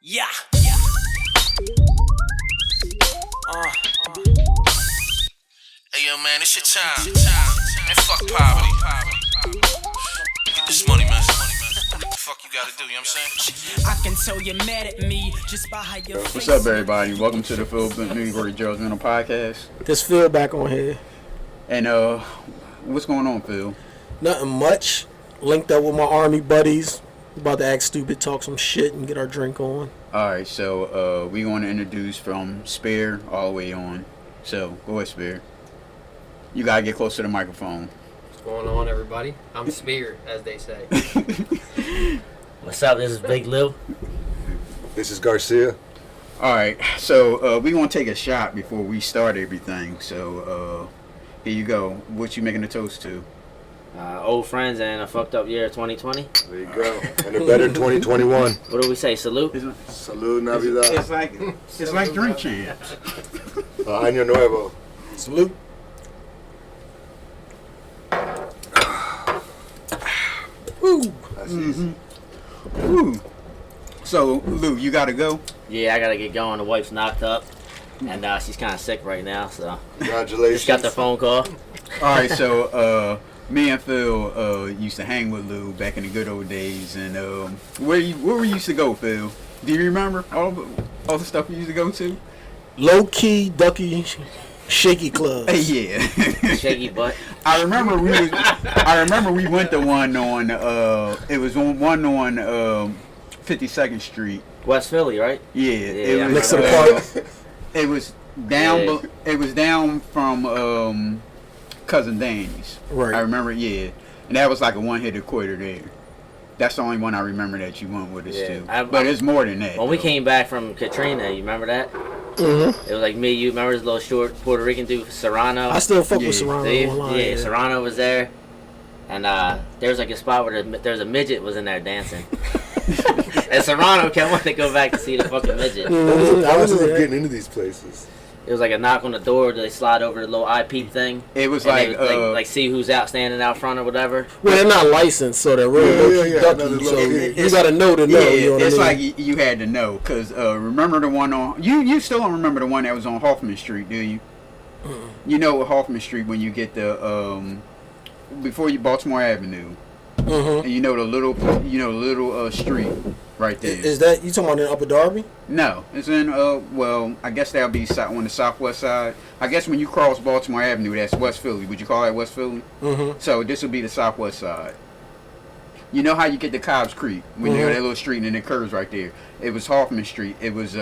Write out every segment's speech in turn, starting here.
Yeah. Hey yo, man, it's your time. And fuck poverty. Get this money, man. What the fuck you gotta do, you know what I'm saying? I can tell you're mad at me just by how you What's up, everybody? Welcome to the Phil New York Judgemental podcast. This Phil back on here. And what's going on, Phil? Nothing much. Linked up with my army buddies. About to act stupid, talk some shit, and get our drink on. All right, so we want to introduce from Spera all the way on. So go ahead, Spera. You gotta get close to the microphone. What's going on, everybody? I'm Spear, as they say. What's up? This is Big Lou. This is Garcia. All right, so we gonna take a shot before we start everything. So here you go. What you making a toast to? Old friends and a fucked up year 2020. There you go. And a better 2021. What do we say? Salute? Salud Navidad. It's like drink champs. Año Nuevo. Salute. Woo. That's easy. Woo. So Lou, you gotta go. Yeah, I gotta get going. The wife's knocked up. And she's kind of sick right now, so. Congratulations. Just got the phone call. All right, so me and Phil used to hang with Lou back in the good old days, and where we used to go, Phil? Do you remember all the stuff we used to go to? Low key, ducky, shaky clubs. Yeah. Shaky butt. I remember we went to one on it was on 52nd Street. West Philly, right? Yeah, it was Next to the park. It was down. Yeah. It was down from Cousin Danny's. Right. I remember, yeah, and that was like a one-hitter quitter there. That's the only one I remember that you went with us Yeah, to. But it's more than that. When we came back from Katrina, you remember that? Mm-hmm. It was like me, you remember this little short Puerto Rican dude, Serrano? I still fuck Yeah. with Serrano See? online. Yeah, Serrano was there. And there was like a spot where there was a midget was in there dancing. And Serrano kept wanting to go back to see the fucking midget. I was there. getting into these places. It was like a knock on the door. They slide over the little eye peep thing. It was And like, they would, like see who's out standing out front or whatever. Well, they're not licensed, so they're really Yeah. ducky. No, they're So low-key. you gotta know to know. yeah, you know what it's I mean? like you had to know, because remember the one on you still don't remember the one that was on Hoffman Street, do you? You know Hoffman Street when you get the before you Baltimore Avenue, and you know the little street right there. Is that you talking about in Upper Darby? No, it's in well, I guess that'll be on the southwest side. I guess when you cross Baltimore Avenue, that's West Philly. Would you call that West Philly? Mm-hmm. So this would be the southwest side. You know how you get to Cobb's Creek when you go that little street and then it curves right there. It was Hoffman Street. It was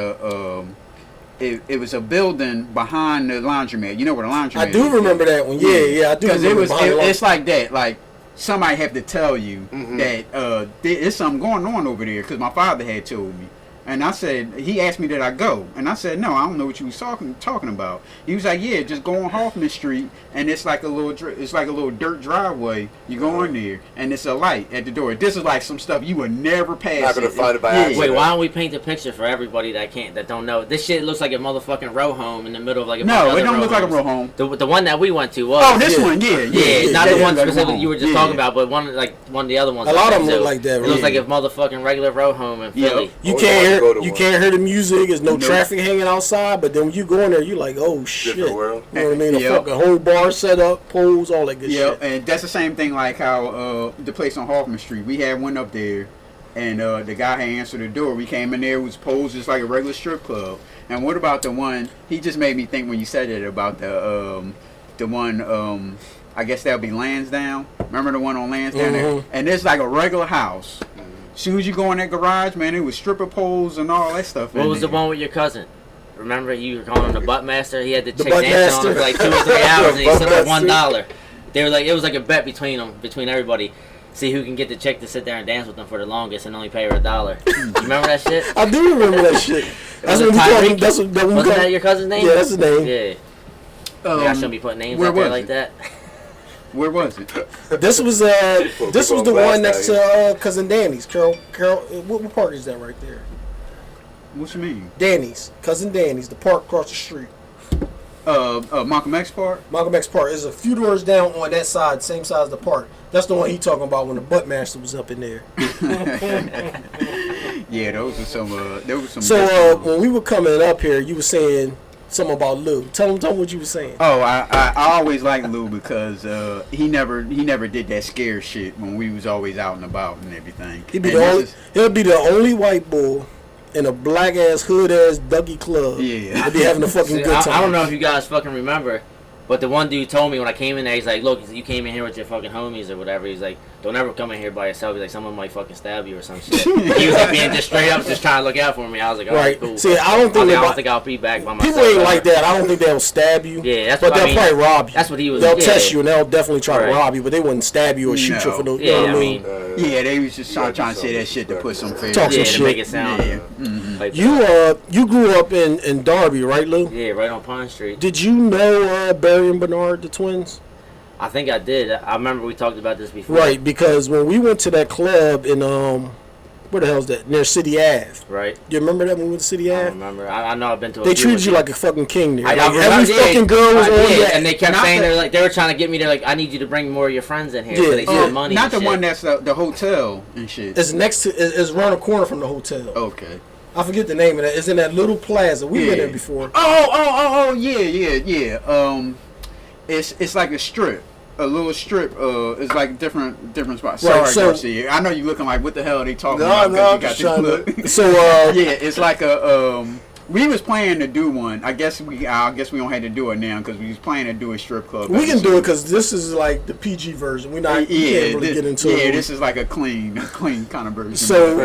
it was a building behind the laundromat. You know where the laundromat I do is? remember that one. Yeah, I do. Because Remember it's like that. Like somebody have to tell you that there's something going on over there. Because my father had told me, and I said, he asked me did I go, and I said no, I don't know what you was talking about. He was like, yeah, just go on Hoffman Street, and it's like a little dirt driveway. You go in there, and it's a light at the door. This is like some stuff you would never pass. Not gonna find it by accident. Wait, why don't we paint the picture for everybody that don't know? This shit looks like a motherfucking row home in the middle of like a bunch of No, it other don't row look like a homes. row home. The one that we went to was. Oh, this one, yeah, not the one like a specifically row you were just home. talking Yeah. about, but one of the other ones. A lot of them too. look like that, It looks right? like a motherfucking regular row home in Yeah. Philly. You I can't wanted to go to hear you one. can't hear the music. There's no Nope. traffic hanging outside. But then when you go in there, you like, oh shit. Different world. You know what I mean? A Yep. fucking whole bar set up, poles, all that good Yeah, shit. and that's the same thing like how the place on Hoffman Street. We had one up there, and the guy had answered the door. We came in there, it was posed just like a regular strip club. And what about the one? He just made me think when you said it about the one. I guess that'll be Lansdowne. Remember the one on Lansdowne? There? And it's like a regular house. As soon as you go in that garage, man, it was stripper poles and all that stuff. What in was the there. one with your cousin? Remember you were calling him the butt master? He had the chick butt dancing on him for like 2 or 3 hours, and he Butt said for master. $1. They were like, it was like a bet between everybody. See who can get the chick to sit there and dance with them for the longest and only pay her $1. You remember that shit? I do remember that shit. That's Was what it we call him. Tyreek? That's what we Wasn't call that your cousin's name? Yeah, that's his name. Yeah. Maybe I shouldn't be putting names where out there was like it? that. Where was it? This was this was the Blast one next out to Cousin Danny's. Carol, what park is that right there? What you mean? Danny's, Cousin Danny's, the park across the street. Malcolm X Park? Malcolm X Park is a few doors down on that side, same side as the park. That's the one he talking about when the butt master was up in there. Yeah, those were some. So when we were coming up here, you were saying something about Lou. Tell them what you were saying. Oh, I always liked Lou because he never did that scare shit when we was always out and about and everything. He'll be the only white boy in a black ass hood ass Dougie club. Yeah, he'll be having a fucking good time. I don't know if you guys fucking remember, but the one dude told me when I came in there, he's like, look, you came in here with your fucking homies or whatever. He's like, don't ever come in here by yourself. He's like, someone might fucking stab you or some shit. He was like being just straight up, just trying to look out for me. I was like, all right, cool. See, I don't think I'll be back by myself. People ain't like that. I don't think they'll stab you. Yeah, that's but what they'll probably rob you. That's what he was. They'll test you and they'll definitely try to rob you, but they wouldn't stab you or shoot you for no. Yeah, you know what I mean. Yeah, they was just trying to say that shit to put some face. Talk some to shit. make it sound. Yeah. Like You grew up in Darby, right, Lou? Yeah, right on Pine Street. Did you know Barry and Bernard, the twins? I think I did. I remember we talked about this before. Right, because when we went to that club in where the hell's that? Near City Ave. Right. You remember that when we went to City Ave? I don't remember. I know I've been to a They few treated you like a fucking king there. I Like, remember, every fucking girl was on you. And they kept saying they were trying to get me to like, I need you to bring more of your friends in here so they spend money. Not the and one shit. that's the hotel and shit. It's next to, it's around the corner from the hotel. Okay. I forget the name of that. It's in that little plaza. We've been there before. Oh, yeah. It's like a strip. A little strip, it's like different spots. Right, Sorry, Garcia. I know you looking like, what the hell are they talking about? No, I'm you just got trying this to. look. So Yeah, it's like a we was planning to do one. I guess we don't have to do it now because we was planning to do a strip club. we can do it because this is like the PG version. We can't really get into it. Yeah, this is like a clean kind of version. So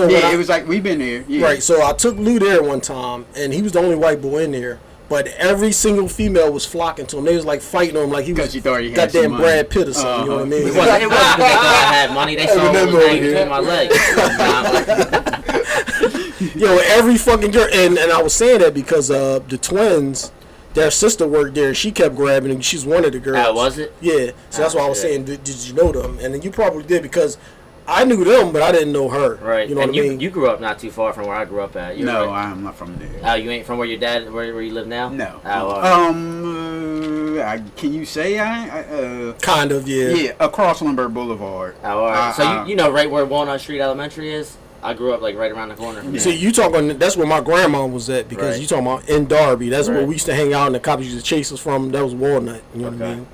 yeah, it was like we've been there. Yeah. Right. So I took Lou there one time, and he was the only white boy in there. But every single female was flocking to him. They was like fighting on him like he was goddamn Brad Pitt or something. You know what I mean? It wasn't because they thought I had money. They saw me hanging between my legs. Yo, every fucking girl, and I was saying that because the twins, their sister worked there, and she kept grabbing him. She's one of the girls. Oh, was it? Yeah. So that's why I was saying, did you know them? And then you probably did because I knew them, but I didn't know her. Right. You know and what I mean? You grew up not too far from where I grew up at. No, I'm not from there. Oh, you ain't from where your dad, where you live now? No. Oh, can you say I? Kind of, yeah. Yeah, across Lindbergh Boulevard. Oh, all right. So you know right where Walnut Street Elementary is? I grew up like right around the corner from there. See, you talking? That's where my grandma was at because you talking about in Darby. That's where we used to hang out, and the cops used to chase us from. That was Walnut. You know what I mean?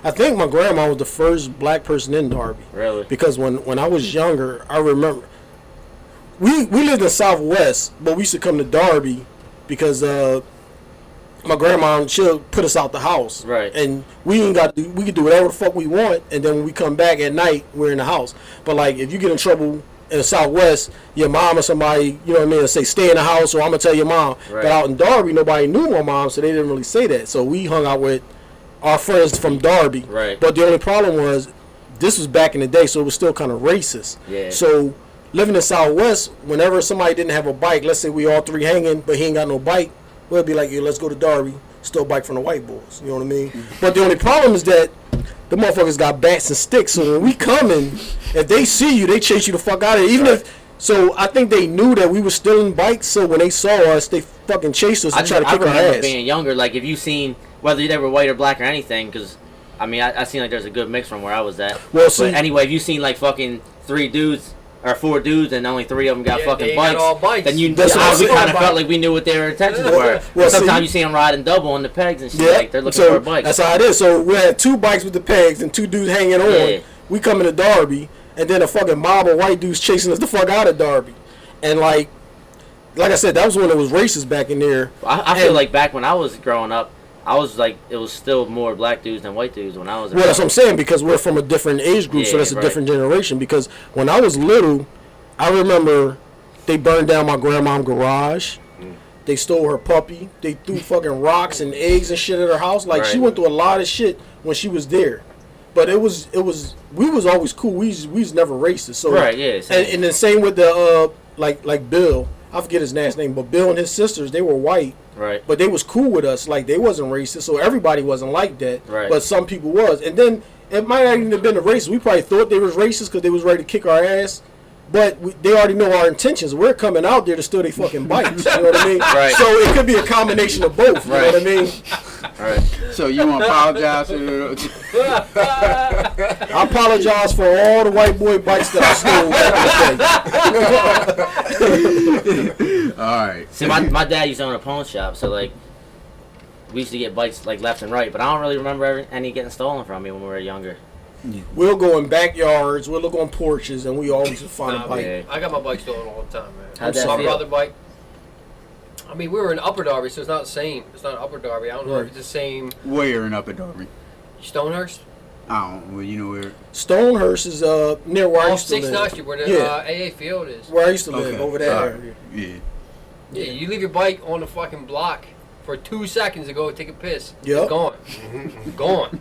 I think my grandma was the first black person in Darby. Really? Because when I was younger, I remember we lived in Southwest, but we used to come to Darby because my grandma, she'll put us out the house. Right. And we could do whatever the fuck we want, and then when we come back at night, we're in the house. But like if you get in trouble in the Southwest, your mom or somebody, you know what I mean, say stay in the house or I'm gonna tell your mom. Right. But out in Darby, nobody knew my mom, so they didn't really say that. So we hung out with our friends from Darby. Right. But the only problem was this was back in the day, so it was still kind of racist. Yeah. So living in Southwest, whenever somebody didn't have a bike, let's say we all three hanging, but he ain't got no bike, we'll be like, yeah, let's go to Darby, steal a bike from the white boys. You know what I mean? Mm-hmm. But the only problem is that the motherfuckers got bats and sticks, so when we coming, if they see you, they chase you the fuck out of it. Even if, so I think they knew that we were stealing bikes, so when they saw us, they fucking chased us and tried to kick our remember ass. Being younger, like if you seen, whether they were white or black or anything, because I mean, I seen like there's a good mix from where I was at. Well, see, but anyway, if you seen like fucking 3 dudes or 4 dudes and only 3 of them got fucking bikes, then we kind of felt like we knew what their intentions were. Well, sometimes you see them riding double on the pegs and shit, like they're looking for bikes. That's how it is. So we had 2 bikes with the pegs and 2 dudes hanging on. Yeah. We come into Darby, and then a fucking mob of white dudes chasing us the fuck out of Darby. And like I said, that was when it was racist back in there. I feel like back when I was growing up, I was like, it was still more black dudes than white dudes when I was. Well, that's what I'm saying, because we're from a different age group, so that's a different generation. Because when I was little, I remember they burned down my grandma's garage. They stole her puppy. They threw fucking rocks and eggs and shit at her house. Like she went through a lot of shit when she was there. But we was always cool. We was never racist. So and the same with the like Bill. I forget his last name, but Bill and his sisters, they were white. Right. But they was cool with us. Like they wasn't racist, so everybody wasn't like that. Right. But some people was. And then it might not even have been a racist. We probably thought they was racist because they was ready to kick our ass. But they already know our intentions. We're coming out there to steal their fucking bikes. You know what I mean? Right. So it could be a combination of both. You know what I mean? All right. So you want to apologize to the... I apologize for all the white boy bikes that I stole. All right. See, my dad used to own a pawn shop, so like we used to get bikes like left and right, but I don't really remember any getting stolen from me when we were younger. We'll go in backyards, we'll look on porches, and we always find a bike. Yeah. I got my bike stolen all the time, man. How'd that My feel? brother bike. I mean, we were in Upper Darby, so it's not the same. It's not Upper Darby. I don't know if it's the same. Where in Upper Darby? Stonehurst? I don't know. Well, you know where... Stonehurst is near where I Off used to 6th live. Street, where the AA field is. Where I used to live, Okay. over there. All right. Yeah. Yeah, you leave your bike on the fucking block for 2 seconds to go take a piss. Yep. It's gone. Gone.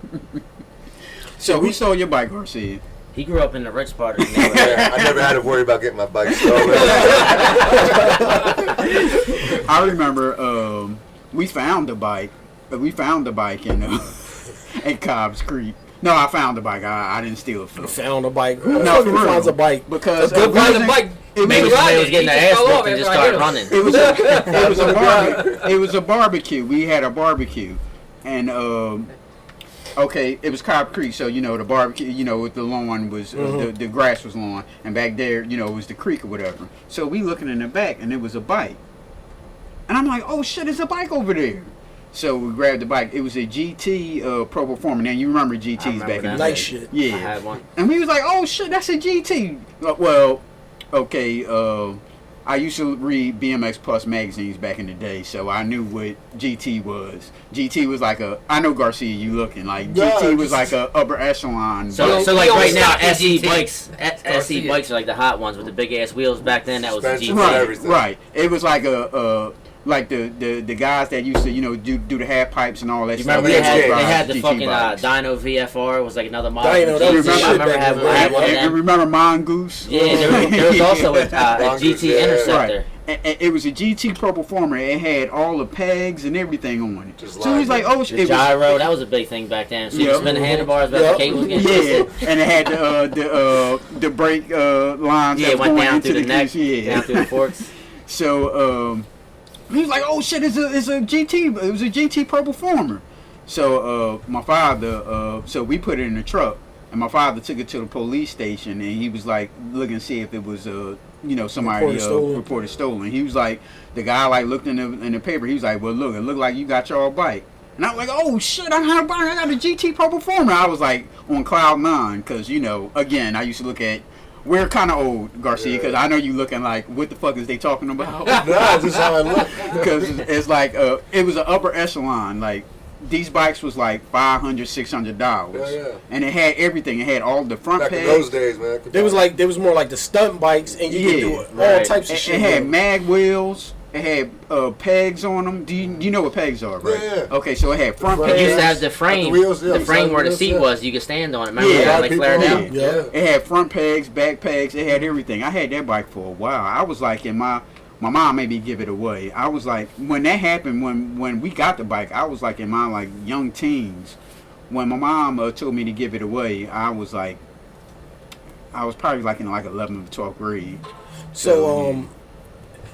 So who stole your bike, Garcia? He grew up in the rich part of the neighborhood. Yeah, I never had to worry about getting my bike stolen. I remember we found the bike. We found the bike in at Cobb's Creek. No, I found the bike. I didn't steal it. You found a bike. Who the No, fuck for real. finds a bike? Because A good it Ride wasn't- the bike. It Maybe was, somebody was getting He their just ass fell off whooped and just after I hit started him. running. it was a barbecue. We had a barbecue, and okay, it was Cobb Creek, so you know the barbecue. You know, the lawn was the grass was lawn, and back there, you know, it was the creek or whatever. So we looking in the back, and it was a bike, and I'm like, oh shit, there's a bike over there. So we grabbed the bike. It was a GT Pro Performer. Now you remember GTs remember back in the that. day. Nice shit. Yeah. I had one. And we was like, oh shit, that's a GT. Well, okay, I used to read BMX Plus magazines back in the day, so I knew what GT was. GT was like I know Garcia, you looking like GT was like a upper echelon. So You like don't right now, stop at SE GT. bikes, SE bikes are like the hot ones with the big ass wheels. Back then, that was the Suspension. GT. Right. right, everything. right. It was like like the guys that used to do the half pipes and all that You stuff. remember they ride had the GT fucking bikes. Dyno VFR was like another model. Dyno, that of was GT. the I remember shit having back I had one of And them. remember Mongoose? Yeah, there was also a Mongoose, GT yeah. Interceptor. And it was a GT Pro Performer. It had all the pegs and everything on it. Just So he's like, lined oh, The shit. It was, gyro, that was a big thing back then. So you Yeah. could spin the handlebars, but Yeah. the cable was getting yeah, twisted. and it had the brake lines Yeah, that it went going down into through the neck, grease. Yeah. down through the forks. So he was like, "Oh shit, it's a GT. It was a GT Pro Performer." So my father, so we put it in the truck, and my father took it to the police station, and he was like looking to see if it was somebody reported stolen. He was like, the guy like looked in the paper. He was like, "Well, look, it looked like you got your bike." And I was like, "Oh shit, I got a bike. I got a GT Pro Performer." I was like on cloud nine because again, I used to look at. We're kind of old, Garcia, because I know you looking like, what the fuck is they talking about? Nah, this is how I look. Because it's like, it was an upper echelon. Like, these bikes was like $500, $600. Yeah. And it had everything. It had all the front Back in pegs. those days, man. They was more like the stunt bikes, and you could do all right. types of It shit. had with mag wheels. It had pegs on them. Do you know what pegs are, right? Yeah. Okay, so it had front Right. It pegs. used to have the frame, the wheels, yeah, the frame where the wheels, seat yeah. was. You could stand on it. Remember Yeah. that, like flared Yeah. out? Yeah. It had front pegs, back pegs. It had everything. I had that bike for a while. I was like in my mom made me give it away. I was like, when that happened, when we got the bike, I was like in my like young teens. When my mom told me to give it away, I was probably like in like 11th or 12th grade. So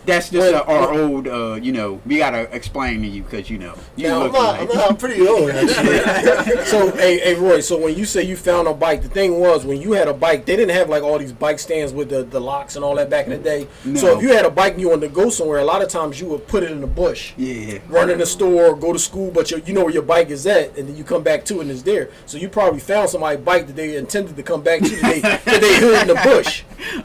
That's just our old, we gotta explain to you because you now look like. I'm pretty old, actually. So, hey, Roy. So when you say you found a bike, the thing was when you had a bike, they didn't have like all these bike stands with the locks and all that back in the day. No. So if you had a bike and you wanted to go somewhere, a lot of times you would put it in the bush, Yeah. run in the store, go to school, but you know where your bike is at, and then you come back to it and it's there. So you probably found somebody's bike that they intended to come back to that they hid in the bush.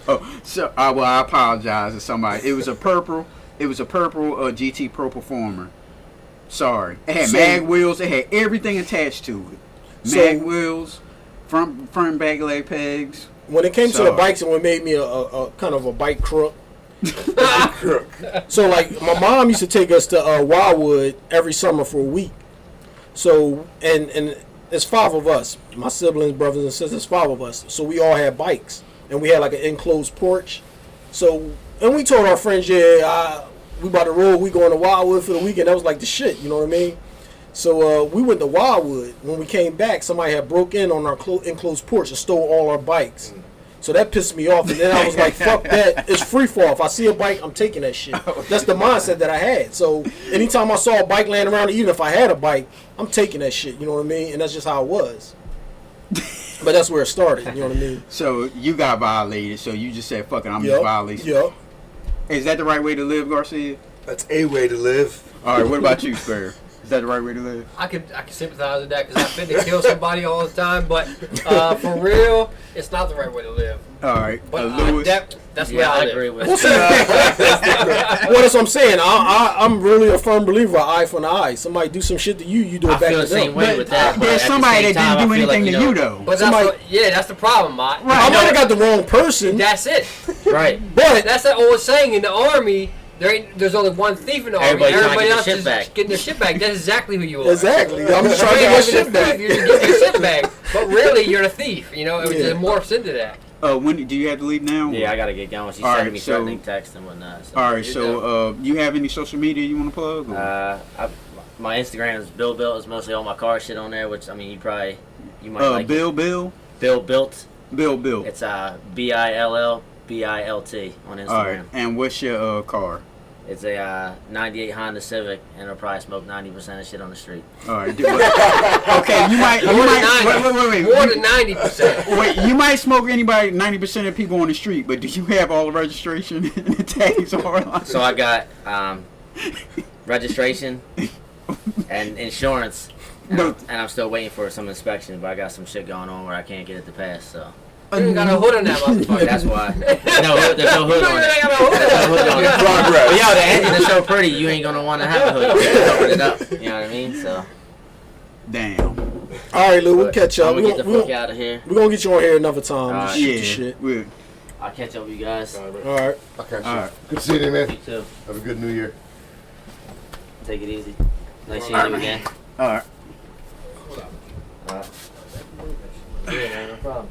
Oh, so I apologize to somebody. It was a purple GT Pro Performer. Sorry, it had mag wheels. It had everything attached to it. Mag wheels, front and back leg pegs. When it came to the Sorry. bikes, and what made me a kind of a bike crook. So like my mom used to take us to Wildwood every summer for a week. So and it's 5 of us, my siblings, brothers and sisters, 5 of us. So we all had bikes, and we had like an enclosed porch. So and we told our friends, yeah, we about to roll. We going to Wildwood for the weekend. That was like the shit, you know what I mean? So we went to Wildwood. When we came back, somebody had broke in on our enclosed porch and stole all our bikes. So that pissed me off, and then I was like, fuck that. It's free fall. If I see a bike, I'm taking that shit. That's the mindset that I had. So anytime I saw a bike laying around, even if I had a bike, I'm taking that shit. You know what I mean? And that's just how it was. But that's where it started. You know what I mean? So you got violated. So you just said, "Fuck it, I'm just violating." Yep. Is that the right way to live, Garcia? That's a way to live. All right. What about you, Spera? Is that the right way to live? I can sympathize with that because I've been to kill somebody all the time, but for real, it's not the right way to live. All right. But Lewis. that's where I agree live. with Well, that's what I'm saying. I'm really a firm believer of eye for an eye. Somebody do some shit to you, you do it I back feel to the same them. way with that. but There's at the somebody same that time, didn't do I feel anything like, to you, though. But that's the problem, Mike. I might have got the wrong person, That's it. Right. but That's that old saying in the army. There's only one thief in the army. Everybody trying to get Everybody else their shit is back. getting their shit back. That's exactly who you are. exactly. I'm just trying to You're get my not shit even a back. thief, you're just getting your shit back. But really, you're a thief. You know, it Yeah. morphs into that. When do you have to leave now? Yeah, I gotta get going. She All sent right, me so- threatening text and whatnot. So. All right. So you have any social media you want to plug? Or? My Instagram is Bill Built. It's mostly all my car shit on there, which I mean, you might like. Bill It. Bill Built. Bill. It's BILLBILT on Instagram. All right. And what's your car? It's a '98 Honda Civic, and it'll probably smoke 90% of shit on the street. All right. Okay. You might. Wait. More than 90%. Wait, you might smoke 90% of people on the street, but do you have all the registration and the tags on? So I got registration and insurance, and I'm still waiting for some inspection, but I got some shit going on where I can't get it to pass, so. You ain't got no hood on that motherfucker. That's why. No, there's no hood on it. ain't got no hood. There's no hood on it. Progress. But yo, the engine is so pretty, you ain't gonna want to have a hood. You can open it up. You know what I mean? So. Damn. All right, Lou, we'll catch up. I'm gonna get the fuck out of here. We're gonna get you on here another time. All Just right. shoot the Yeah. shit. We're- I'll catch up with you guys. All right. Okay, All right. good seeing you, man. You too. Have a good New Year. Take it easy. Nice seeing you again. All right. Yeah, man, no problem.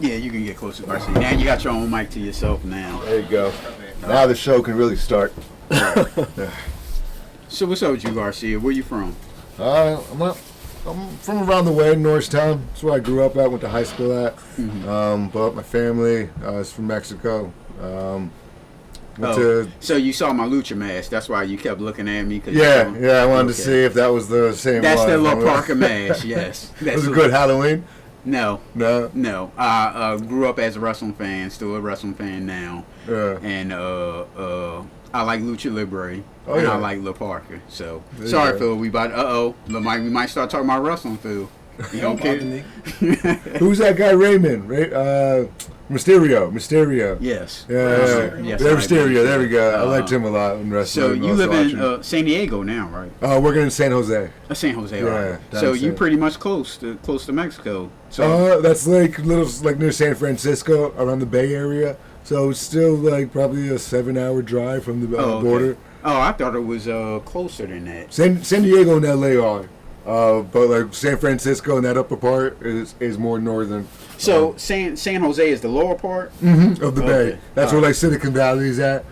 Yeah, you can get closer, Garcia. Now you got your own mic to yourself now. There you go. Now the show can really start. So what's up with you, Garcia? Where you from? I'm from around the way, Norristown. That's where I grew up at, went to high school at. But my family is from Mexico. Went to, So you saw my lucha mask. That's why you kept looking at me. 'Cause yeah, you I wanted Okay. to see if that was the same That's one. the La Parka mask, yes. It That's was a good Halloween. No. No. I grew up as a wrestling fan, still a wrestling fan now. Yeah. And I like Lucha Libre. Oh, and yeah. I like La Parka. So There you sorry, go. Phil. We might start talking about wrestling, Phil. You don't care? Who's that guy, Raymond? Mysterio. Yes. Yeah. Yes, They're I Mysterio. There we go. I Uh, liked him a lot in wrestling. So you also live in watching. San Diego now, right? Working in San Jose. San Jose. Yeah, all right. down So in you San- pretty much close to Mexico. So That's like near San Francisco, around the Bay Area. So it's still like probably a 7-hour drive from the okay. border. Oh, I thought it was closer than that. San Diego and LA are, but like San Francisco and that upper part is more northern. So San Jose is the lower part. Of the Bay. Okay. That's where like Silicon Valley is at.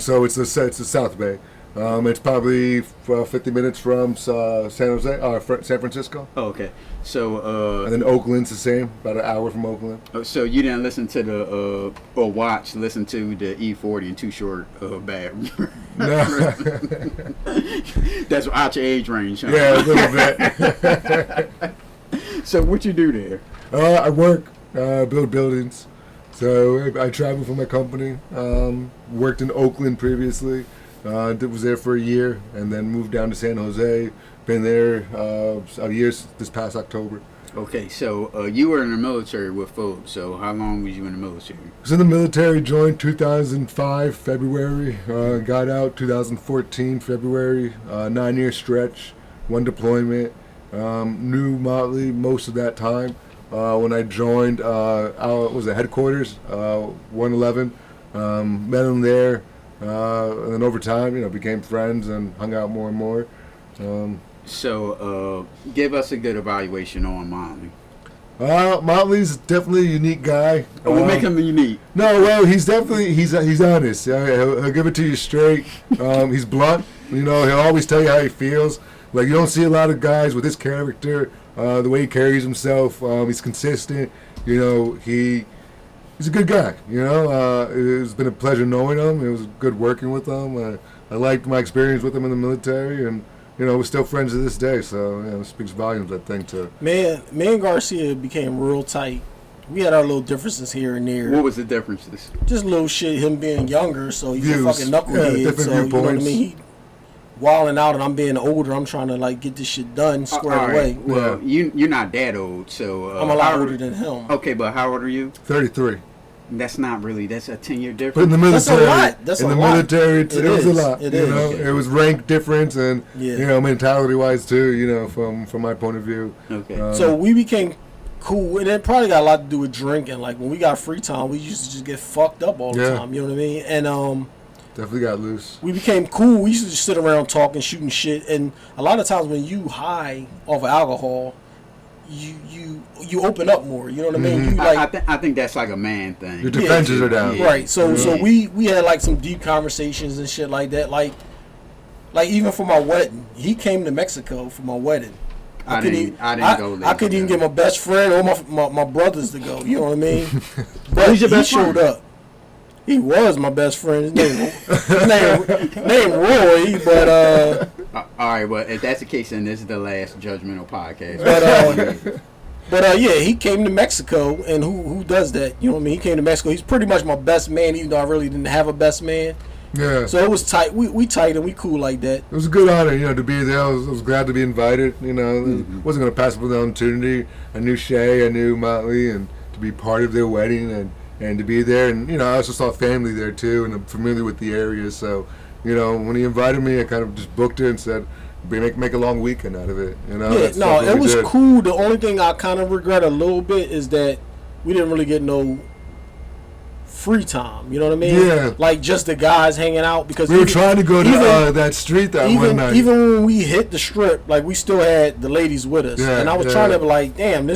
So it's the South Bay. It's probably 50 minutes from San Jose, San Francisco. Oh, okay. So And then Oakland's the same, about an hour from Oakland. so you didn't listen to the listen to the E40 and Too Short Bad. No. That's out your age range, huh? Yeah, a little bit. So what you do there? I work, build buildings. So I travel for my company. Worked in Oakland previously. Was there for a year and then moved down to San Jose. Been there a year this past October. Okay, so you were in the military with folks. So how long was you in the military? Was in the military, joined 2005 February. Got out 2014 February. 9-year stretch, 1 deployment. Knew Motley most of that time. When I joined, was it headquarters, 111. Met him there, and then over time, became friends and hung out more and more. So give us a good evaluation on Motley. Motley's definitely a unique guy. What make him unique? No, well, he's honest. He'll give it to you straight. He's blunt. He'll always tell you how he feels. Like, you don't see a lot of guys with his character, the way he carries himself. He's consistent. you know, he's a good guy. You know, it's been a pleasure knowing him. It was good working with him. I liked my experience with him in the military, and you know, we're still friends to this day. So it speaks volumes, I think. To me and Garcia became real tight. We had our little differences here and there. What was the differences? Just little shit. Him being younger, so he's Views. a fucking knucklehead. Different So you know what I viewpoints. mean. He wilding out, and I'm being older. I'm trying to like get this shit done, squared All away. right. Well, you're not that old, so I'm a lot older than him. Okay, but how old are you? 33. That's not really. That's a 10-year difference. But in the military, That's a lot. That's in a the lot. military, it was a is. lot. It you is. know, Okay. it was rank difference, and Yeah. you know, mentality-wise too. You know, from my point of view. Okay. So we became cool, and it probably got a lot to do with drinking. Like when we got free time, we used to just get fucked up all the Yeah. time. You know what I mean? And Definitely got loose. we became cool. We used to just sit around talking, shooting shit. And a lot of times when you high off of alcohol, you open up more. You know what I mean? You like I think that's like a man thing. Your defenses are down. Yeah. right. So Yeah. we had like some deep conversations and shit like that. Like even for my wedding, he came to Mexico for my wedding. I didn't go there. I couldn't even get my best friend or my brothers to go. You know what I mean? But Who's your best he showed friend? up. He was my best friend. His name Roy, but All right, well, if that's the case, then this is the last Judgmental podcast. yeah, he came to Mexico, and who does that? You know what I mean? He came to Mexico. He's pretty much my best man, even though I really didn't have a best man. Yeah. So it was tight. We tight and we cool like that. It was a good honor, you know, to be there. I was glad to be invited. You know, wasn't going to pass up the opportunity. I knew Shay, I knew Motley, and to be part of their wedding and to be there. And you know, I also saw family there too, and I'm familiar with the area. So, you know, when he invited me, I kind of just booked it and said, make a long weekend out of it. You know, Yeah, that's no, what it we was did. cool. The only thing I kind of regret a little bit is that we didn't really get no free time. You know what I mean? Yeah. Like just the guys hanging out because We were trying to go to that street that one night. Even when we hit the strip, like we still had the ladies with us, Yeah, and I was yeah. trying to be like, damn,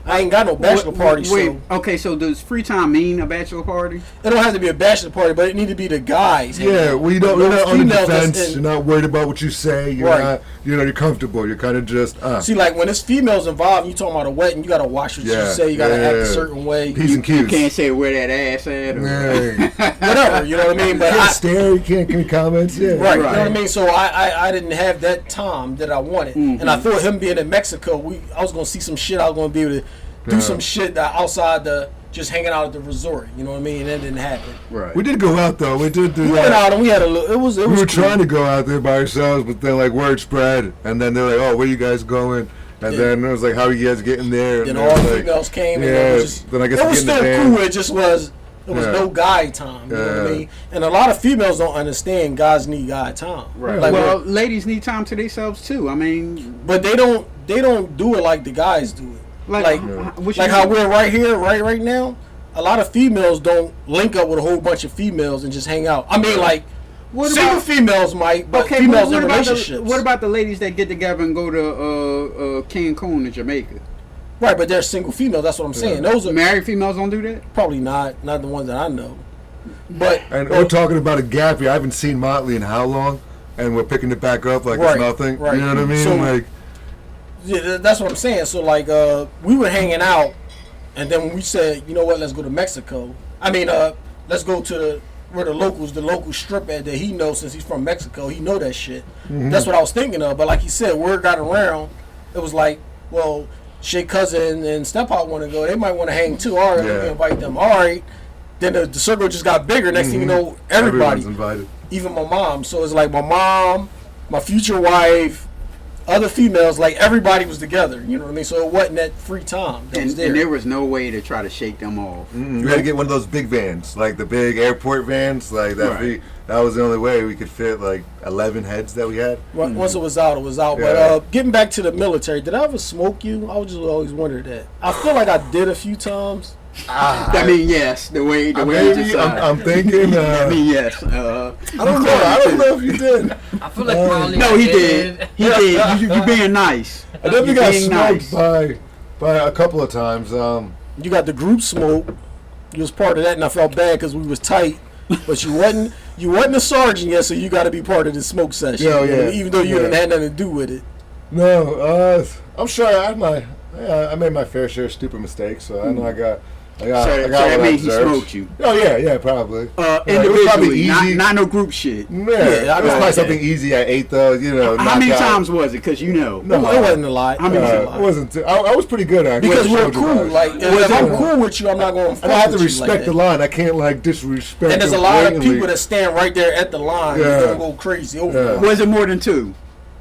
I ain't got no bachelor party. Wait, So okay, so does free time mean a bachelor party? it don't have to be a bachelor party, but it need to be the guys. Yeah, we're Those not on the females that's defense. in- You're not worried about what you say. You're Right. not, you're comfortable. You're kind of just, See, like when it's females involved, you talking about a wedding, you gotta watch what you Yeah, say. You gotta act yeah. a certain way. P's and You Q's. can't say where that ass at. Or, Yeah. Whatever, you know what I mean? But You can't stare. You can't give me comments. Yeah. Right, you know Right. what I mean? So I didn't have that time that I wanted. And I thought him being in Mexico, I was going to see some shit. I was going to be able to do some shit outside just hanging out at the resort. You know what I mean? And that didn't happen. Right. We did go out though. We did do We that. went out and we had a little, it was We were cool. trying to go out there by ourselves, but then like word spread, and then they're like, "Oh, where you guys going?" And Yeah. then it was like, "How are you guys getting there?" Then And all the like, females came yeah, and it was just, then I guess it we was get in the still van. cool. It just was, Yeah. no guy time. You know what I Yeah. mean? And a lot of females don't understand guys need guy time. Right. Like, Well, ladies need time to themselves too. I mean, but they don't do it like the guys do it. Like what you like how mean? we're right here, right now. A lot of females don't link up with a whole bunch of females and just hang out. I mean, like What single about- females might, but Okay, females what in about relationships. what about the ladies that get together and go to Cancun in Jamaica? Right, but they're single females. That's what I'm saying. Those are Married females don't do that. probably not the ones that I know. But And we're talking about a gap here. I haven't seen Motley in how long, and we're picking it back up like Right, it's nothing. right. You know what I mean? So- like, yeah, that's what I'm saying. So like, we were hanging out, and then when we said, you know what, let's go to Mexico. I mean, let's go to where the local strip at that he knows since he's from Mexico. He know that shit. That's what I was thinking of. But like he said, word got around. It was like, well, Shay cousin and Step-Out want to go. They might want to hang too. All right, Yeah. we can invite them. All right. Then the circle just got bigger. Next thing you know, everybody, everyone's invited. even my mom. So it's like my mom, my future wife, other females, like everybody was together. You know what I mean? So it wasn't that free time that was And there. there was no way to try to shake them off. You had to get one of those big vans, like the big airport vans, like that. Right. That was the only way we could fit like 11 heads that we had. Once it was out, it was out. Yeah. But getting back to the military, did I ever smoke you? I was just always wondered that. I feel like I did a few times. I mean, yes, the way you Maybe just I'm thinking. I mean, yes. I don't know. I don't know if you did. I feel like probably No, I he did. He did. You being nice. I definitely You got being smoked nice. by a couple of times. You got the group smoke. You was part of that, and I felt bad because we was tight. But you wasn't a sergeant yet, so you got to be part of the smoke session. Yeah, you know, yeah. even though you Yeah. didn't have nothing to do with it. No, I'm sure I had Yeah, I made my fair share of stupid mistakes, so I know I got So what that I means he deserved. smoked you. Oh yeah, probably. It was probably Individually, easy. not no group shit. Yeah, Yeah, I it was know probably that. something easy I ate though. You know, How many knocked out. times was it? Because you know. No, It wasn't a lot. How many it wasn't. I was pretty good at it. Because we're Soldier cool. wise. Like, if I'm cool with you, I'm not going to and I have to with you respect like the that. line. I can't like disrespect. And there's a them lot of blatantly. people that stand right there at the line Yeah. and don't go crazy over Yeah. it. Was it more than two?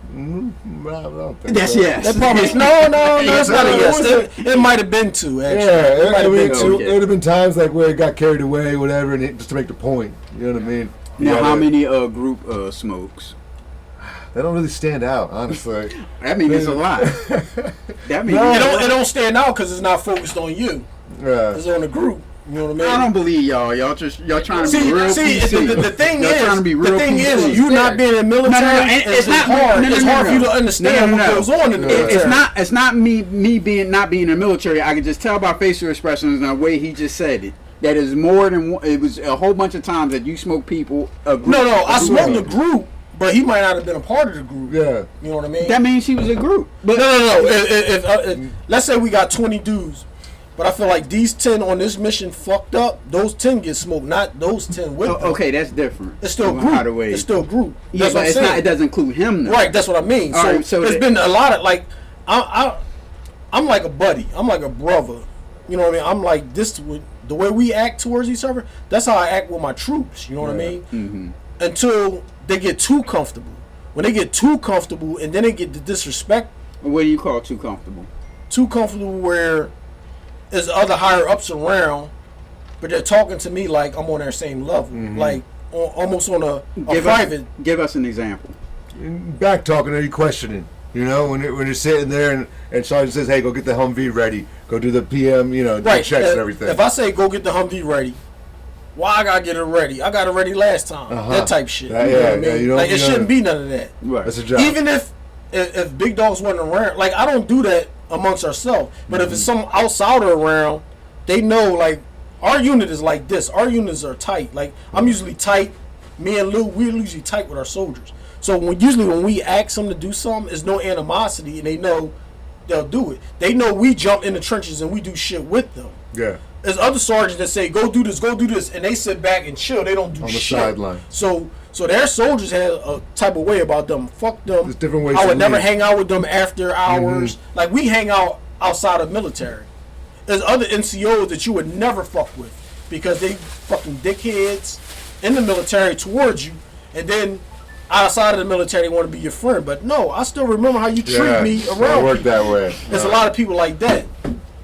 I don't think That's so. yes. That probably no, it's not a yes. It might have been two, actually. Yeah, It might have been two. okay. it would have been times like where it got carried away, whatever, and just to make the point. You know what I mean? Now, Yeah, how many group smokes? They don't really stand out, honestly. That means it's a lot. That means It don't stand out because it's not focused on you. Yeah. It's on the group. You know what I mean? I don't believe y'all. Y'all trying to See, be real PC. the thing Y'all trying to be real the thing PC. is, you not being in the military, It's not hard. no, no, It's no, hard no. for you to understand No, no, what no. goes on in the military. It's not me being not being in the military. I can just tell by facial expressions and the way he just said it. That is more than one, it was a whole bunch of times that you smoke people. No, I smoked the group, but he might not have been a part of the group. Yeah. You know what I mean? That means he was a group. But No. If let's say we got 20 dudes, but I feel like these 10 on this mission fucked up. Those 10 get smoked, not those 10 with them. okay, that's different. It's still By the group. way. It's still group. Yeah, That's what but I'm it's saying. not. It doesn't include him. Though. Right, that's what I mean. All right, so there's that- been a lot of like, I'm like a buddy. I'm like a brother. You know what I mean? I'm like this with the way we act towards each other. That's how I act with my troops. You know what I mean? Mm-hmm. Until they get too comfortable. When they get too comfortable and then they get the disrespect, What do you call too comfortable? too comfortable where there's other higher ups around, but they're talking to me like I'm on their same level, like almost on a private. Give us an example. Back talking, are you questioning? You know, when you're sitting there and Sergeant says, "Hey, go get the Humvee ready. Go do the PM, do Right. checks and everything." If I say go get the Humvee ready, why I gotta get it ready? I got it ready last time. That type shit. Yeah, You know what I yeah, mean? you don't- Like it you don't- shouldn't be none of that. Right. That's a job. Even if Big Dogs wasn't around, like I don't do that amongst ourselves. But if it's some outsider around, they know like our unit is like this. Our units are tight. Like I'm usually tight. Me and Lou, we're usually tight with our soldiers. So when we ask them to do something, there's no animosity, and they know they'll do it. They know we jump in the trenches and we do shit with them. Yeah. There's other sergeants that say go do this, and they sit back and chill. They don't do On the shit. sideline. Mm-hmm. So their soldiers had a type of way about them. Fuck them. There's different ways I to would never lead. hang out with them after hours. Like we hang out outside of military. There's other NCOs that you would never fuck with because they fucking dickheads in the military towards you, and then outside of the military they want to be your friend. But no, I still remember how you treat me Don't around work people. that way. There's a lot of people like that.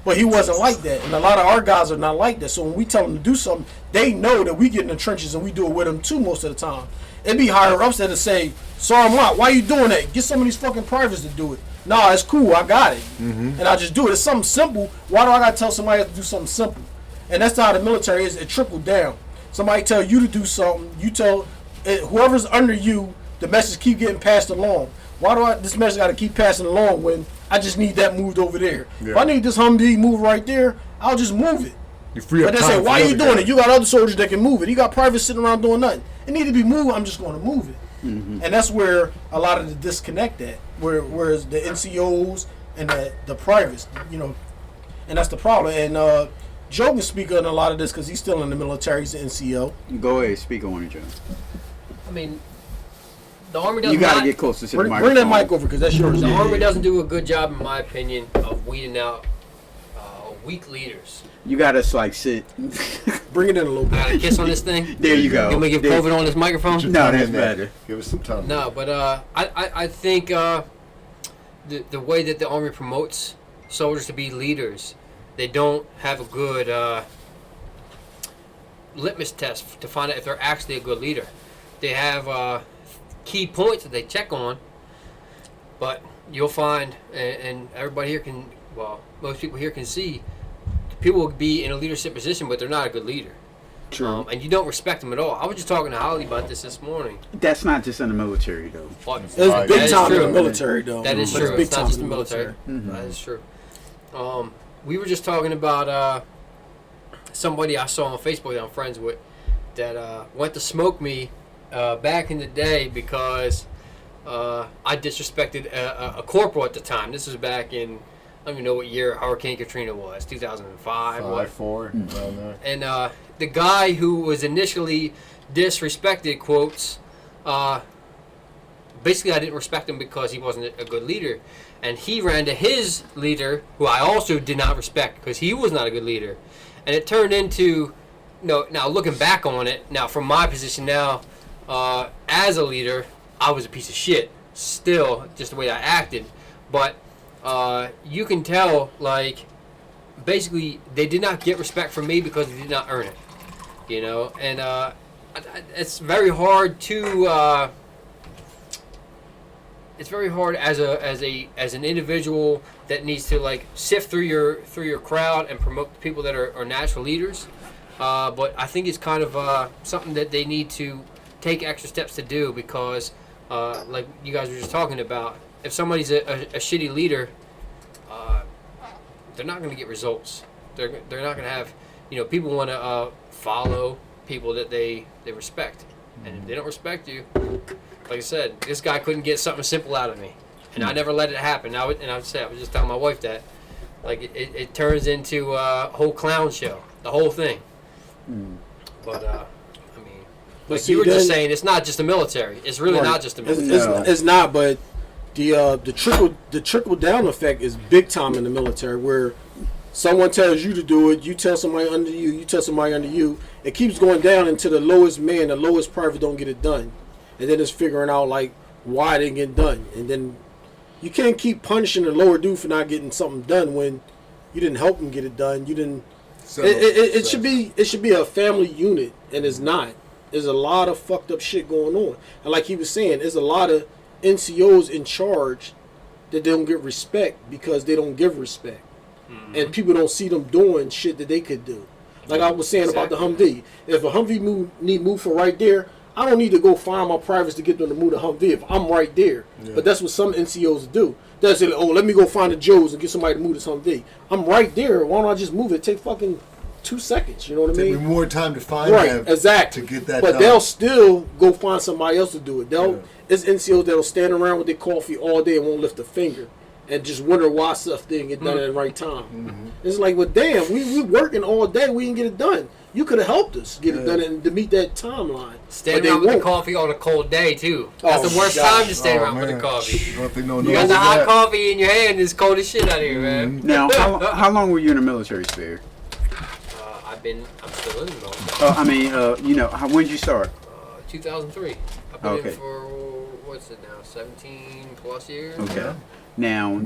But he wasn't like that. And a lot of our guys are not like that. So when we tell them to do something, they know that we get in the trenches and we do it with them too most of the time. It'd be higher ups that say, Sergeant Mott, why you doing that? Get some of these fucking privates to do it. Nah, it's cool. I got it. And I just do it. It's something simple. Why do I got to tell somebody to do something simple? And that's how the military is. It trickled down. Somebody tell you to do something. You tell whoever's under you, the message keep getting passed along. Why do this message got to keep passing along when I just need that moved over there? Yeah. If I need this Humvee moved right there, I'll just move it. You free up But they time say, for why the are you other doing guy. it? You got other soldiers that can move it. You got privates sitting around doing nothing. It need to be moved. I'm just going to move it. And that's where a lot of the disconnect at. Whereas the NCOs and the privates, and that's the problem. And Joe can speak on a lot of this because he's still in the military. He's an NCO. Go ahead, speak on it, Joe. I mean, the Army does You got to not. get closer to the Bring microphone. that mic over because that's yours. The Army doesn't do a good job, in my opinion, of weeding out weak leaders. You got to like sit. Bring it in a little I bit. got a kiss on this thing. There you go. You want me to give There- COVID on this microphone? No, Time that's in there. better. Give us some time. No, but I think the way that the Army promotes soldiers to be leaders, they don't have a good litmus test to find out if they're actually a good leader. They have key points that they check on, but you'll find, and everybody here can, well, most people here can see, people will be in a leadership position, but they're not a good leader. True. And you don't respect them at all. I was just talking to Holly about this morning. That's not just in the military, though. It's That big is time in true. the military, though. That is But true. It's big It's time not just in the military. Mm-hmm. That is true. We were just talking about somebody I saw on Facebook that I'm friends with that went to smoke me back in the day because I disrespected a corporal at the time. This was back in I don't even know what year Hurricane Katrina was. 2005. 4 around there. And the guy who was initially disrespected, quotes, basically I didn't respect him because he wasn't a good leader. And he ran to his leader, who I also did not respect because he was not a good leader. And it turned into, now looking back on it, now from my position now, as a leader, I was a piece of shit. Still, just the way I acted. But you can tell, like, basically they did not get respect from me because they did not earn it. And it's very hard to it's very hard as an individual that needs to like sift through your crowd and promote the people that are natural leaders. But I think it's kind of something that they need to take extra steps to do because, like you guys were just talking about, if somebody's a shitty leader, they're not going to get results. They're not going to have, people want to follow people that they respect. And if they don't respect you, like I said, this guy couldn't get something simple out of me. And I never let it happen. I was just telling my wife that. Like, it turns into a whole clown show, the whole thing. But, I mean, like see, you were just saying, it's not just the military. It's really not just the military. It's not, but the trickle down effect is big time in the military, where someone tells you to do it, you tell somebody under you, you tell somebody under you. It keeps going down until the lowest man, the lowest private don't get it done. And then it's figuring out, like, why it didn't get done. And then you can't keep punishing the lower dude for not getting something done when you didn't help him get it done. You didn't. It should be a family unit, and it's not. There's a lot of fucked up shit going on. And like he was saying, there's a lot of NCOs in charge that don't get respect because they don't give respect. And people don't see them doing shit that they could do. Like I was saying about the Humvee. If a Humvee need move for right there, I don't need to go find my privates to get them to move the Humvee if I'm right there. Yeah. But that's what some NCOs do. They'll say, oh, let me go find the Joes and get somebody to move this Humvee. I'm right there. Why don't I just move it? Take fucking 2 seconds. You know what I mean? Take me more time to find them. Exactly. To get that but done. They'll still go find somebody else to do it. It's NCOs that'll stand around with their coffee all day and won't lift a finger. And just wonder why stuff didn't get done at the right time. It's like, well, damn, we working all day, we didn't get it done. You could have helped us get it done and to meet that timeline. Stand around with the coffee on a cold day too. That's the worst time to stand around with the coffee. You got the hot coffee in your hand, it's cold as shit out here, man. Now, how long were you in the military, Spera? I'm still in the military. When did you start? 2003. I've been in for, what's it now, 17 plus years. Okay. Now,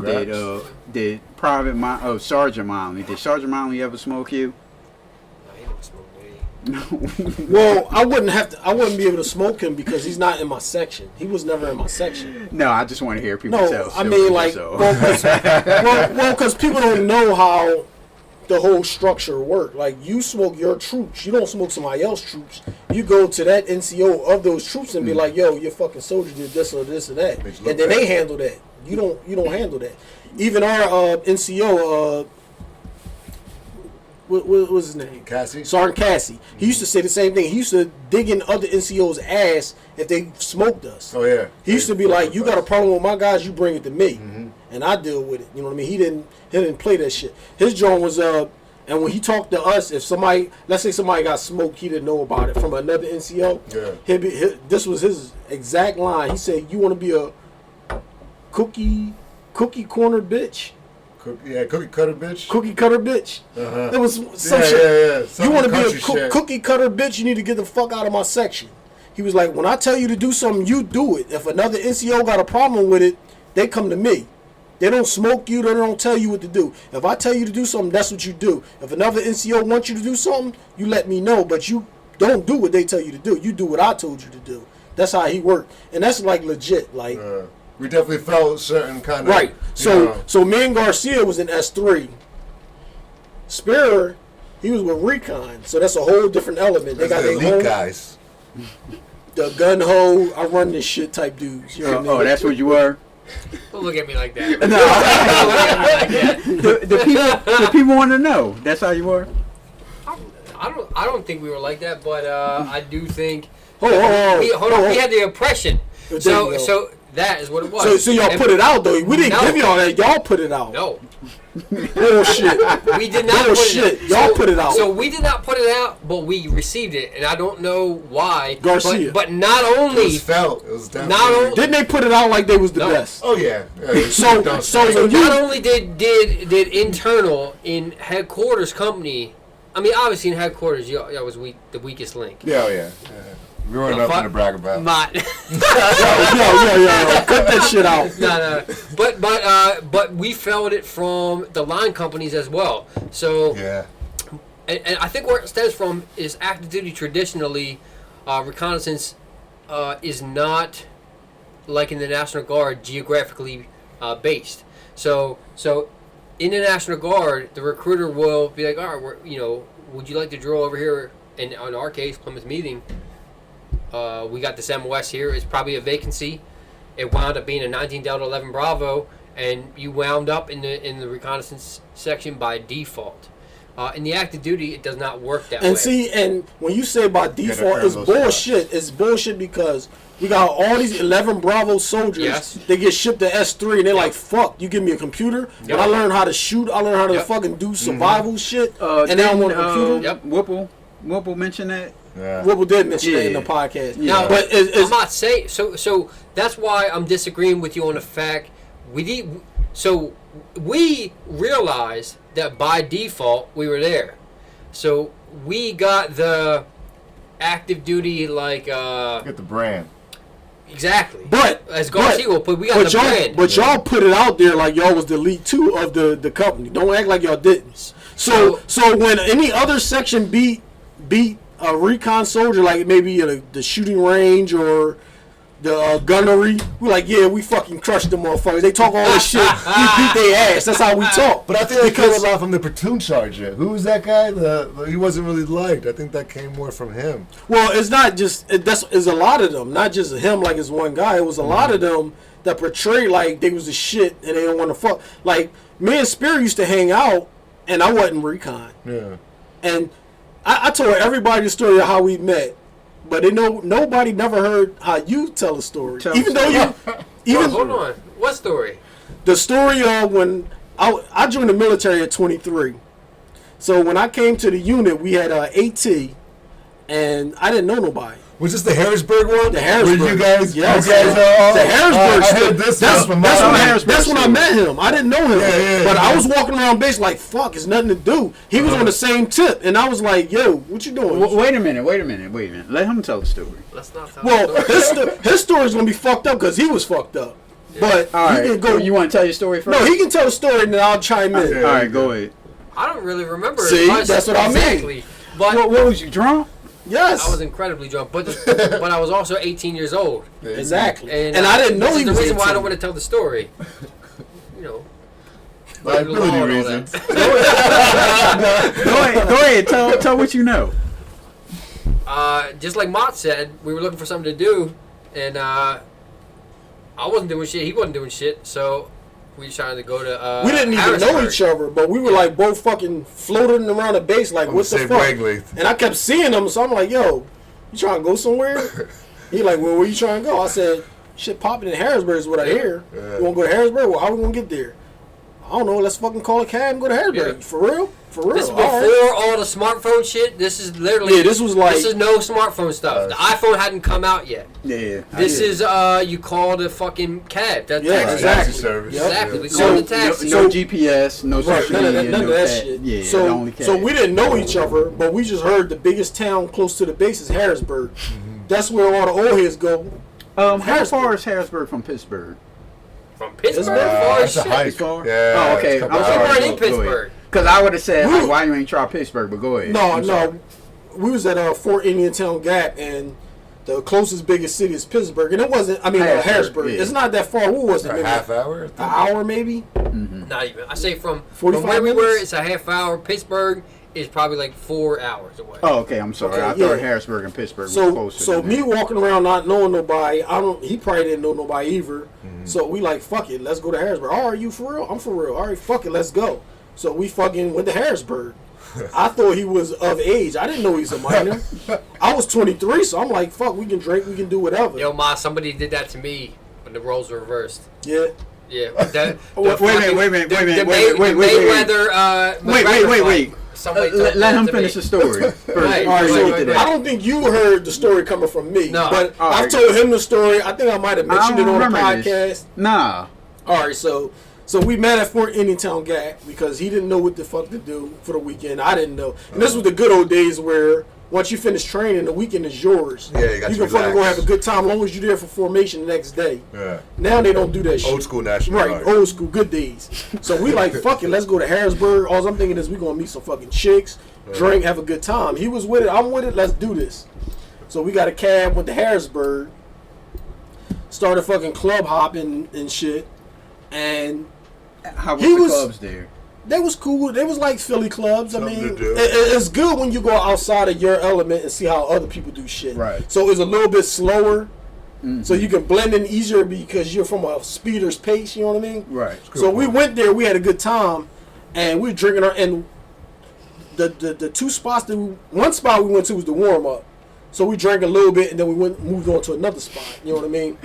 did Sergeant Miley, did Sergeant Miley ever smoke you? No, he don't smoke weed. Well, I wouldn't be able to smoke him because he's not in my section. He was never in my section. No, I just want to hear people tell. I mean, like, because people don't know how the whole structure works. Like, you smoke your troops. You don't smoke somebody else's troops. You go to that NCO of those troops and be like, yo, your fucking soldier did this or this or that. And then they handle that. You don't handle that. Even our NCO, what was his name? Cassie. Sergeant Cassie. He used to say the same thing. He used to dig in other NCOs' ass if they smoked us. Oh yeah. He used to be like, "You got a problem with my guys? You bring it to me, and I deal with it." You know what I mean? He didn't play that shit. His joint was and when he talked to us, if somebody, let's say somebody got smoked, he didn't know about it from another NCO. Yeah. This was his exact line. He said, "You want to be a cookie corner bitch." Cookie cutter bitch. Cookie cutter bitch. It was some shit. You want to be a cookie cutter bitch? You need to get the fuck out of my section. He was like, when I tell you to do something, you do it. If another NCO got a problem with it, they come to me. They don't smoke you. They don't tell you what to do. If I tell you to do something, that's what you do. If another NCO wants you to do something, you let me know. But you don't do what they tell you to do. You do what I told you to do. That's how he worked, and that's like legit. Like. We definitely felt certain kind of... Right. So me and Garcia was in S3. Spera, he was with Recon. So that's a whole different element. They got their elite guys. The gun ho, I run this shit type dudes. You know what I mean? That's what you were? Don't look at me like that. No. The people want to know. That's how you were? I don't think we were like that, but I do think... Hold on. We had the impression. So that is what it was. So y'all put it out though. We didn't give y'all that. Y'all put it out. No. Bullshit. We did not Bullshit. put it Y'all put it out. So we did not put it out, but we received it, and I don't know why. Garcia. But not It only was felt. It was definitely. Not only- Didn't they put it out like they was the No. best? Oh yeah. So when you not only did internal in headquarters company. I mean, obviously in headquarters, y'all was the weakest link. Yeah, oh, yeah. We weren't nothing to brag about. yo, cut that shit out. No. But we felt it from the line companies as well. So Yeah. and I think where it stems from is active duty traditionally, reconnaissance is not like in the National Guard geographically based. So in the National Guard, the recruiter will be like, all right, would you like to drill over here? And in our case, Plymouth Meeting, we got this MOS here. It's probably a vacancy. It wound up being a 19 Delta 11 Bravo, and you wound up in the reconnaissance section by default. In the active duty, it does not work that way. And see, and when you say by default, earn it's those bullshit. It's bullshit because we got all these 11 Bravo soldiers. Yes. They get shipped to S3, and they're like, "Fuck, you give me a computer." When I learn how to shoot, I learn how to Yep. fucking do survival shit, And and they don't want a computer. Yep. Whipple mentioned that. Yeah. Whipple did mention that in the Yeah. podcast. Yeah. But I'm not saying so. That's why I'm disagreeing with you on the fact we realized that by default we were there. So we got the active duty Get the brand. exactly. But as Garcia will put, we got the y'all, brand. But y'all put it out there like y'all was the elite 2 of the company. Don't act like y'all didn't. So when any other section beat a recon soldier, like maybe the shooting range or the gunnery, we're like, yeah, we fucking crushed them motherfuckers. They talk all this shit. We beat their ass. That's how we talk. But I think that came a lot from the platoon sergeant. Who was that guy? He wasn't really liked. I think that came more from him. Well, it's not just it's a lot of them, not just him like it's one guy. It was a lot of them that portrayed like they was the shit and they don't want to fuck. Like me and Spera used to hang out, and I wasn't recon. Yeah. And I told everybody the story of how we met, but nobody never heard how you tell a story. Even though you, hold on, what story? The story of when I joined the military at 23. So when I came to the unit, we had AT, and I didn't know nobody. Was this the Harrisburg one? The Harrisburg. Where you guys, Yes. the Harrisburg. I heard this That's from that's when I met him. I didn't know him, but yeah. I was walking around base like, fuck, it's nothing to do. He was on the same tip, and I was like, yo, what you doing? Wait a minute. Let him tell the story. Let's not tell Well, the story. his story's gonna be fucked up because he was fucked up. But All he right. can go. You want to tell your story first? No, he can tell the story, and then I'll chime in. All right, go ahead. I don't really remember. See, much that's what I mean. exactly. But What was you drunk? Yes, I was incredibly drunk, but I was also 18 years old, exactly. and I didn't know this he is was the reason why I 18. don't want to tell the story. You know, Liability law and all reasons. that. Go ahead. Tell what you know. Just like Mott said, we were looking for something to do, and I wasn't doing shit. He wasn't doing shit, so we decided to go to. We didn't even know Harrisburg. each other, but we were like both fucking floating around the base, like, what the Same fuck? wavelength. And I kept seeing him, so I'm like, yo, you trying to go somewhere? He like, well, where you trying to go? I said, shit popping in Harrisburg is what I hear. Yeah. You want to go to Harrisburg? Well, how we going to get there? I don't know. Let's fucking call a cab and go to Harrisburg. Yeah. For real? For real. This is All before right. all the smartphone shit. This is literally. Yeah, this was like- This is no smartphone stuff. The iPhone hadn't come out yet. Yeah. This is you call the fucking cab. That Yeah, taxi. exactly. Taxi service. Yep. Exactly. We So, called the taxi. no GPS, no Right, social none of that, media, none no of that cat. shit. Yeah, the so, only cat. so we didn't know each other, but we just heard the biggest town close to the base is Harrisburg. That's where all the old heads go. How far is Harrisburg from Pittsburgh? From Pittsburgh, Pittsburgh? far as That's a shit. hike. far? Yeah. Oh, okay. it's a couple I'm We sorry. hours. weren't in Go ahead. Pittsburgh. Because I would have said, We- why you ain't try Pittsburgh? But go ahead. No, I'm sorry. no. We was at Fort Indian Town Gap, and the closest biggest city is Pittsburgh. And it wasn't, Harrisburg, Harrisburg. yeah. It's not that far. What was it? A Maybe half hour? an hour, maybe? Not even. I say from 45 where we were, minutes? it's a half hour. Pittsburgh is probably like 4 hours away. Oh, okay. I'm sorry. Okay, I yeah. thought Harrisburg and Pittsburgh were So, closer. so than me that. walking around not knowing nobody, he probably didn't know nobody either. So we like, fuck it, let's go to Harrisburg. Oh, are you for real? I'm for real. All right, fuck it, let's go. So we fucking went to Harrisburg. I thought he was of age. I didn't know he was a minor. I was 23, so I'm like, fuck, we can drink, we can do whatever. Yo, Ma, somebody did that to me when the roles were reversed. Yeah. Yeah. That, Wait a minute. Mayweather. Wait. Let him finish the story. First. Right. All right, so Right. I don't think you heard the story coming from me, No. but All I've right. told him the story. I think I might have mentioned I it don't on the remember podcast. this. Nah. All right, so we met at Fort Indiantown Gap because he didn't know what the fuck to do for the weekend. I didn't know, and this was the good old days where once you finish training, the weekend is yours. Yeah, you got to can fucking go relax. have a good time as long as you're there for formation the next day. Yeah. Now they don't do that shit. Old school National Right, Guard. old school, good days. So we like, fuck it, let's go to Harrisburg. All I'm thinking is we gonna meet some fucking chicks, drink, have a good time. He was with it, I'm with it, let's do this. So we got a cab, went to Harrisburg, started fucking club hopping and shit, and How was He the was- clubs there? they was cool. They was like Philly clubs. I Something mean, to do. it's good when you go outside of your element and see how other people do shit. Right. So it's a little bit slower, so you can blend in easier because you're from a speeder's pace. You know what I mean? Right. So we went there. We had a good time, and we were drinking our and the two spots that one spot we went to was the warm up. So we drank a little bit, and then we moved on to another spot. You know what I mean?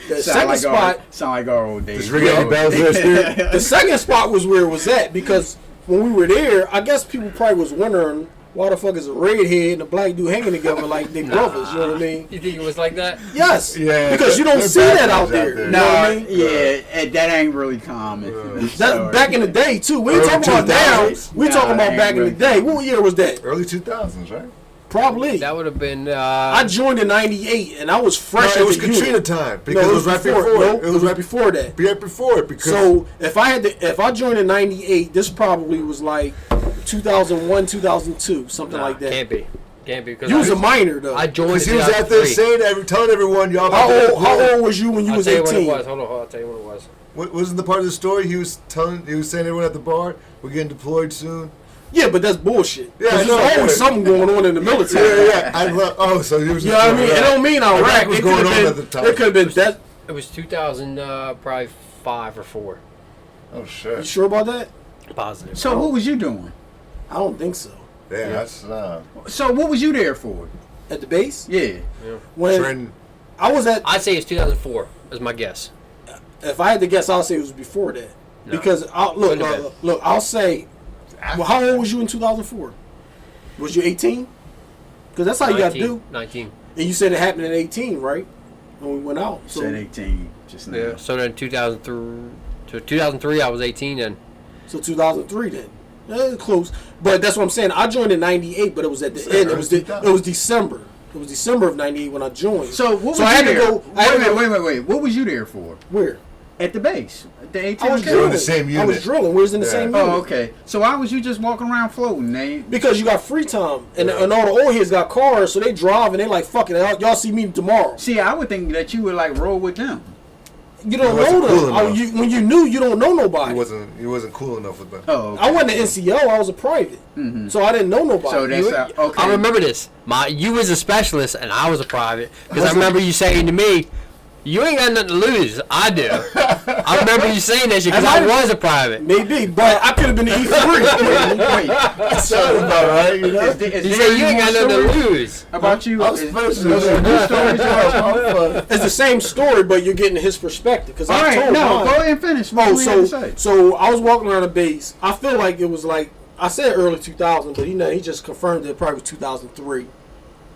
The second spot. Sound like our old days. Just ring any bells there, Spirit? The second spot was where it was at because when we were there, I guess people probably was wondering why the fuck is a redhead and a black dude hanging together like they brothers. You know what I mean? You think it was like that? Yes. Yeah, Because you don't they're see bad that out guys there. out there. You know what I No, mean? yeah, that ain't really common. Yeah. That, back in the day too. We ain't Early talking about now. 2000s. We Nah, talking about ain't back in the really day. What year was that? Early 2000s, right? Probably. That would have been. I joined in '98 and I was fresh. No, it was at the unit. Katrina time because No, it was right before. No, It was right before that. before it because So if I joined in '98, this probably was like 2001, 2002, something like that. Can't be. Because You was a minor though. I joined. he was out there saying, telling everyone, y'all. How old was you when you I'll was tell you what it 18? was. Hold on, I'll tell you what it was. What wasn't the part of the story he was saying everyone at the bar, we're getting deployed soon. Yeah, but that's bullshit. Yeah, I There's know. always something going on in the military. Yeah. So he was. You know what I mean? It don't mean Iraq. Iraq was It going could've on been- at the time. It could have been that. It was 2000, probably 5 or 4. Oh You shit. sure about that? Positive. So what was you doing? I don't think so. Yeah, that's So what was you there for? At the base? Yeah. When trend. I was at, I'd say it's 2004. Is my guess. if I had to guess, I'll say it was before that. No. Because Couldn't have been. look, I'll say. Well, how old was you in 2004? Was you 18? Because that's how you got to do. 19. And you said it happened at 18, right? When we went out. So, Said 18 just now. Yeah. So then 2003, I was 18 then. so 2003 then. Close. But that's what I'm saying. I joined in 98, but it was at the end. It was December. It was December of 98 when I joined. So what was I had you to there? go. I had to go- Wait. What was you there for? Where? At the base. At the 18. I was You're in drilling. the same I was unit. drilling. We was in the Yeah. same unit. Oh, okay. So why was you just walking around floating, Nate? Because you got free time, and all the old heads got cars, so they drive and they like, fuck it, y'all see me tomorrow. See, I would think that you would like roll with them. You don't He wasn't know cool them. enough. When you knew, you don't know nobody. He wasn't cool enough with them. Oh, okay. I wasn't an NCO. I was a private, so I didn't know nobody. So that's okay. I remember this. You was a specialist and I was a private. Because I remember you saying to me, "You ain't got nothing to lose." I do. I remember you saying that shit because I was a private. Maybe, but I could have been E3. Wait. Sounds about right, you know. Is You there said you ain't any got more nothing to stories lose. about you? I'm Is- supposed to. those are good stories or- It's the same story, but you're getting his perspective. Because All I right, told no, mine. go ahead and finish. What Oh, you had to say. so I was walking around the base. I feel like it was like I said early 2000, but he just confirmed that it probably was 2003,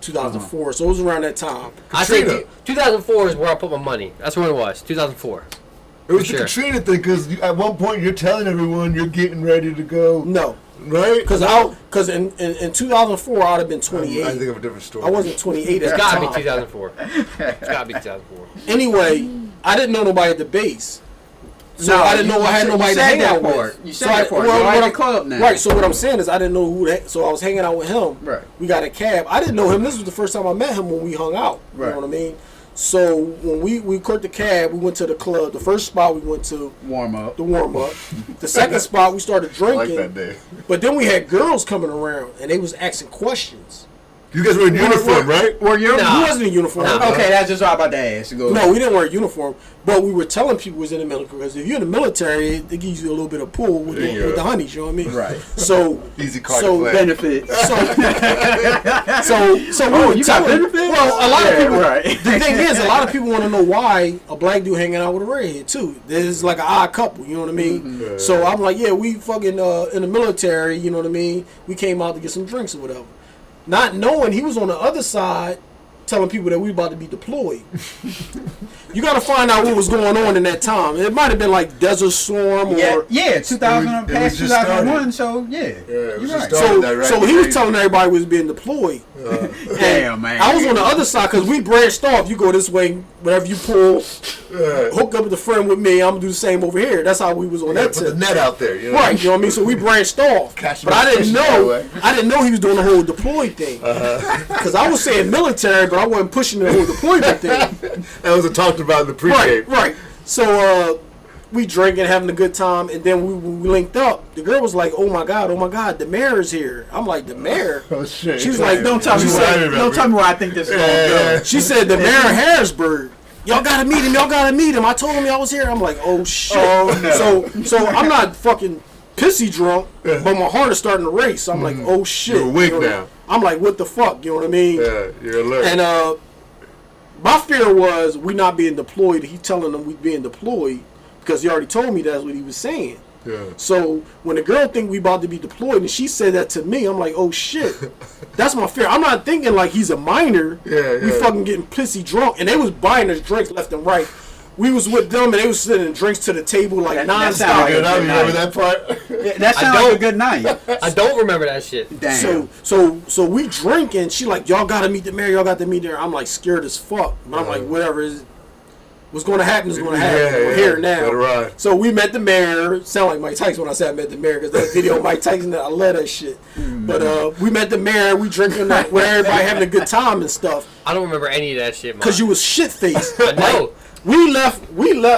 2004. So it was around that time. I think Katrina. 2004 is where I put my money. That's when it was. 2004. It was For the sure. Katrina thing because at one point you're telling everyone you're getting ready to go, No, right? because in 2004 I'd have been 28. I think of a different story. I wasn't 28 at It's the gotta be time. 2004. It's gotta be 2004. Anyway, I didn't know nobody at the base. So No, I didn't know you I had said- nobody you to said hang that out part. with. You said that part. You're what at I'm- the club now. Right, so what I'm saying is I didn't know who that, so I was hanging out with him. Right. We got a cab. I didn't know him. This was the first time I met him when we hung out. You Right. know what I mean? So when we caught the cab, we went to the club. The first spot we went to, Warm up. the warm up. The second spot we started I like drinking. that day. But then we had girls coming around and they was asking questions. You guys were in uniform, right? Were you? Nah. We wasn't in uniform. Nah. Okay, that's just what I'm about to ask. Go. No, we didn't wear a uniform, but we were telling people we was in the military because if you're in the military, it gives you a little bit of pull with the honeys. You know what I mean? Right. So Easy card to play. Benefits. So we were you got telling. benefits? Well, a lot of people. Right. The thing is, a lot of people want to know why a black dude hanging out with a redhead too. There's like an odd couple. You know what I mean? Mm-hmm. So I'm like, yeah, we fucking in the military. You know what I mean? We came out to get some drinks or whatever. Not knowing he was on the other side telling people that we about to be deployed. You got to find out what was going on in that time. It might have been like Desert Storm or... Yeah, 2000, it was past just 2001, so yeah. it was You're just right. started. So he was telling everybody we was being deployed. Damn, man. I was on the other side because we branched off. You go this way, whatever you pull, hook up with a friend with me, I'm going to do the same over here. That's how we was on that Put the tip. net out there, you know? Right, you know what I mean? So we branched off. Catch But my I didn't fish that know. way. I didn't know he was doing the whole deployed thing. Because I was saying military, but I wasn't pushing the whole deployment thing. That wasn't talked about in the pregame. Right. So we drinking, having a good time, and then when we linked up, the girl was like, "Oh my god, the mayor is here." I'm like, "The mayor?" Oh, shit. She was like, Don't tell me where I think this is going to go. She said, "The mayor of Harrisburg. Y'all gotta meet him. I told him y'all was here." I'm like, "Oh shit." Oh, no. So I'm not fucking pissy drunk, but my heart is starting to race. I'm like, "Oh shit." You're awake You know, now. I'm like, "What the fuck?" You know what I mean? Yeah, you're alert. And my fear was we not being deployed. He telling them we being deployed because he already told me that's what he was saying. yeah. So when the girl think we about to be deployed and she said that to me, I'm like, oh shit. That's my fear. I'm not thinking like he's a minor. Yeah, We yeah. fucking getting pissy drunk. And they was buying us drinks left and right. We was with them and they was sending drinks to the table like That nonstop. sound like Good, I good remember night. that part. Yeah, that sounds like a good night. I don't remember that shit. Damn. So we drinking. She like, y'all gotta meet the mayor. Y'all got to meet there. I'm like scared as fuck. But I'm like, whatever is. What's going to happen is going to happen. We're here now. Let it ride. So we met the mayor. Sound like Mike Tyson when I said I met the mayor because that video of Mike Tyson, I love that shit. But we met the mayor. We drinking that with everybody having a good time and stuff. I don't remember any of that shit, man. Because you was shit faced. I know. We left,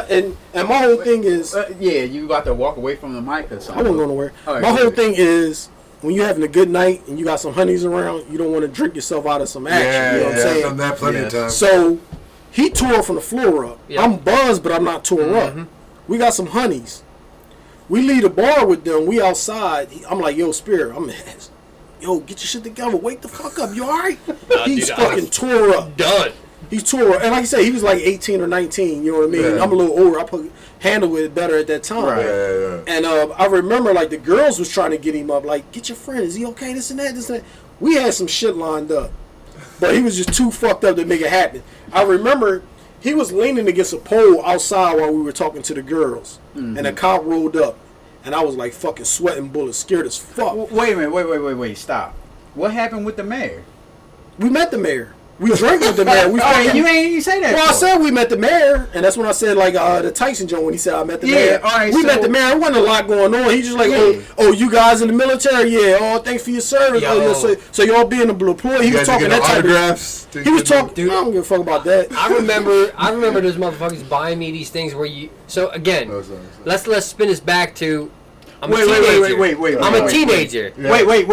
and my whole thing is, Yeah, you about to walk away from the mic or something. I wasn't going nowhere. All right, My whole good. thing is, when you're having a good night and you got some honeys around, you don't want to drink yourself out of some action. Yeah, you know what I'm I've saying? done that plenty of Yes. times. So he tore from the floor up. Yeah. I'm buzzed, but I'm not tore up. We got some honeys. We leave the bar with them. We outside. I'm like, yo, Spera, yo, get your shit together. Wake the fuck up. You all right? He's dude, fucking tore up. Done. He's tore up. And like I said, he was like 18 or 19. You know what I mean? Yeah. I'm a little older. I handle it better at that time. Right. Yeah. And I remember like the girls was trying to get him up, like, get your friend, is he okay? This and that, this and that. We had some shit lined up, but he was just too fucked up to make it happen. I remember he was leaning against a pole outside while we were talking to the girls, and a cop rolled up, and I was like fucking sweating bullets, scared as fuck. Wait a minute. Wait. Stop. What happened with the mayor? We met the mayor. We drank with the mayor. We fucking, you ain't even say that. Well, I though. said we met the mayor, and that's when I said like the Tyson joint when he said I met the Yeah, mayor. all right, we so- met the mayor. It wasn't a lot going on. He just like, Yeah. oh, you guys in the military? Yeah. Oh, thanks for your service. Oh, Yo. yeah, so y'all being a deployed. He You was guys talking get that type of. autographs. He was talking. Dude. I don't give a fuck about that. I remember those motherfuckers buying me these things where you. So again, Oh, sorry. let's spin this back to. I'm a Wait. teenager. I'm a wait. teenager. Yeah. Wait.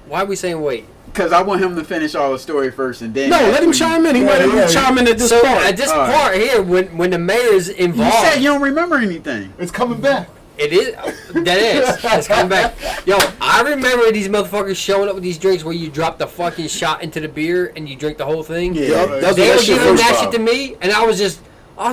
Why are we saying wait? Because I want him to finish all the story first, and then. No, let him chime in. He might even chime in at this So part. at this All right. part here, when the mayor's You involved, said you don't remember anything. It's coming back. it is that is it's coming back. Yo, I remember these motherfuckers showing up with these drinks where you drop the fucking shot into the beer and you drink the whole thing. Yup, that's They what were that shit giving first that about. shit to me, and I was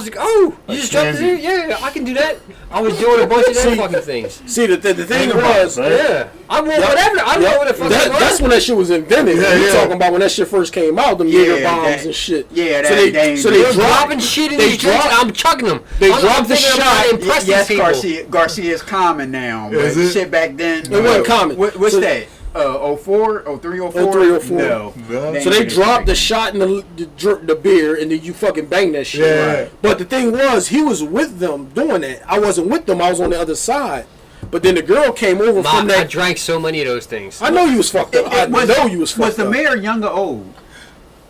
like, oh, you just dropped candy. it? Yeah, I can do that. I was doing a bunch of them fucking things. See, the thing was, right? Yeah, I want whatever. I don't know what the fuck it was. that's when that shit was invented. Yeah, We yeah. talking about when that shit first came out, them Yeah, Jaeger bombs that- and shit. yeah, so that- they they They're dropped dropping shit in they these drinks, dropped- and I'm chugging them. they I'm dropped the thinking I'm trying to shot. impress Yes, these people. Garcia's common now. But Is it? shit back then. It wasn't common. What's So- that? 04, 03, 04? 03, 04. No. No. So they dropped the shot in the beer, and then you fucking bang that shit. Yeah. Right. But the thing was, he was with them doing that. I wasn't with them. I was on the other side. But then the girl came over from I that. drank so many of those things. I know you was fucked up. I know you was fucked Was the up. mayor young or old?